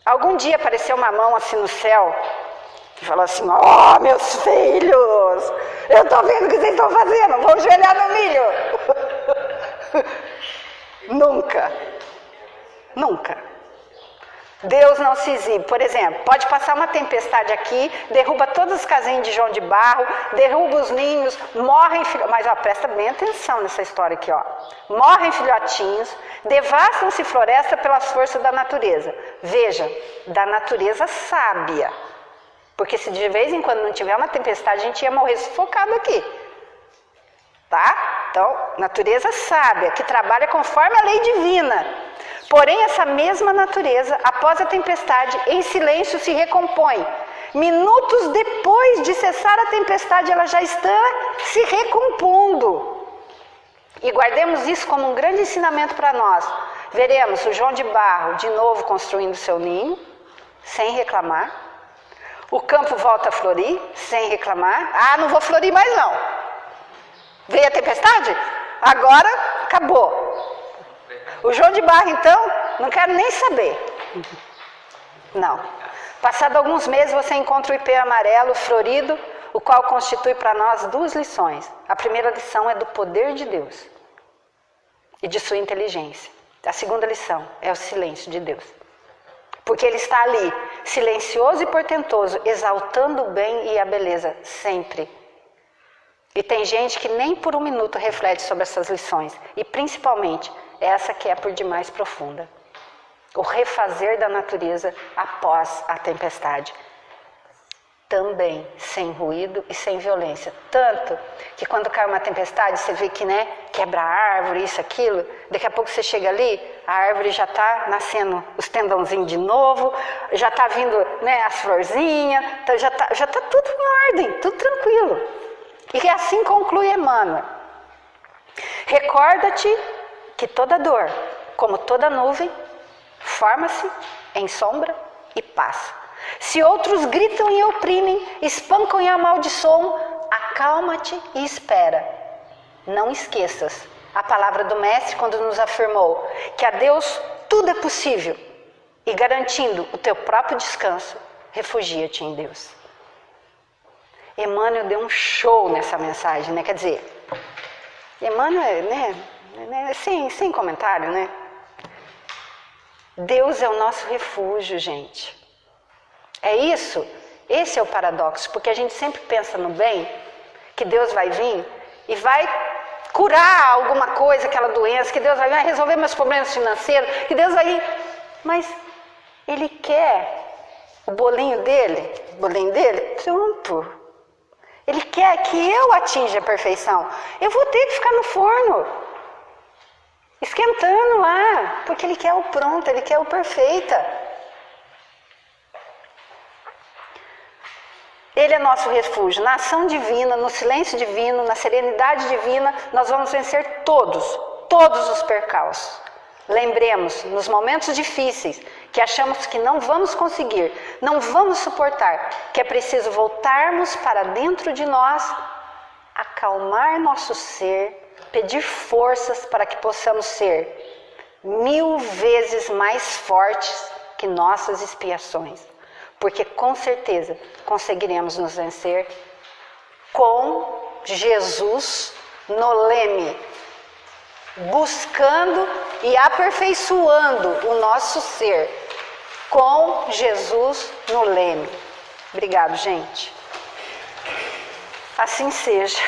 Algum dia apareceu uma mão assim no céu e falou assim, ó, meus filhos, eu estou vendo o que vocês estão fazendo, vão ajoelhar no milho. Nunca. Nunca. Deus não se exibe. Por exemplo, pode passar uma tempestade aqui, derruba todas as casinhas de João de Barro, derruba os ninhos, morrem filhotinhos. Mas ó, presta bem atenção nessa história aqui, ó. Morrem filhotinhos, devastam-se floresta pelas forças da natureza. Veja, da natureza sábia. Porque se de vez em quando não tiver uma tempestade, a gente ia morrer sufocado aqui. Tá? Então, natureza sábia, que trabalha conforme a lei divina. Porém, essa mesma natureza, após a tempestade, em silêncio se recompõe. Minutos depois de cessar a tempestade, ela já está se recompondo. E guardemos isso como um grande ensinamento para nós. Veremos o João de Barro de novo construindo seu ninho, sem reclamar. O campo volta a florir, sem reclamar. Ah, não vou florir mais não. Veio a tempestade? Agora acabou. O João de Barro, então, não quero nem saber. Não. Passado alguns meses, você encontra o ipê amarelo, florido, o qual constitui para nós duas lições. A primeira lição é do poder de Deus e de sua inteligência. A segunda lição é o silêncio de Deus. Porque Ele está ali, silencioso e portentoso, exaltando o bem e a beleza, sempre. E tem gente que nem por um minuto reflete sobre essas lições. E principalmente, essa que é por demais profunda. O refazer da natureza após a tempestade. Também sem ruído e sem violência. Tanto que quando cai uma tempestade, você vê que, né, quebra a árvore, isso, aquilo. Daqui a pouco você chega ali, a árvore já está nascendo os tendãozinhos de novo, já está vindo, né, as florzinhas, então já tá tudo em ordem, tudo tranquilo. E assim conclui Emmanuel. Recorda-te que toda dor, como toda nuvem, forma-se em sombra e passa. Se outros gritam e oprimem, espancam e amaldiçoam, acalma-te e espera. Não esqueças a palavra do Mestre quando nos afirmou que a Deus tudo é possível. e garantindo o teu próprio descanso, refugia-te em Deus. Emmanuel deu um show nessa mensagem, né? Quer dizer, Emmanuel, né? Sem comentário, né? Deus é o nosso refúgio, gente. É isso. Esse é o paradoxo, porque a gente sempre pensa no bem, que Deus vai vir e vai curar alguma coisa, aquela doença, que Deus vai vir resolver meus problemas financeiros, que Deus vai vir. Mas Ele quer o bolinho dele, pronto. Ele quer que eu atinja a perfeição. Eu vou ter que ficar no forno, esquentando lá, porque Ele quer o pronto, Ele quer o perfeita. Ele é nosso refúgio. Na ação divina, no silêncio divino, na serenidade divina, nós vamos vencer todos os percalços. Lembremos, nos momentos difíceis, que achamos que não vamos conseguir, não vamos suportar, que é preciso voltarmos para dentro de nós, acalmar nosso ser, pedir forças para que possamos ser 1000 vezes mais fortes que nossas expiações. Porque com certeza conseguiremos nos vencer com Jesus no leme, buscando e aperfeiçoando o nosso ser com Jesus no leme. Obrigado, gente. Assim seja.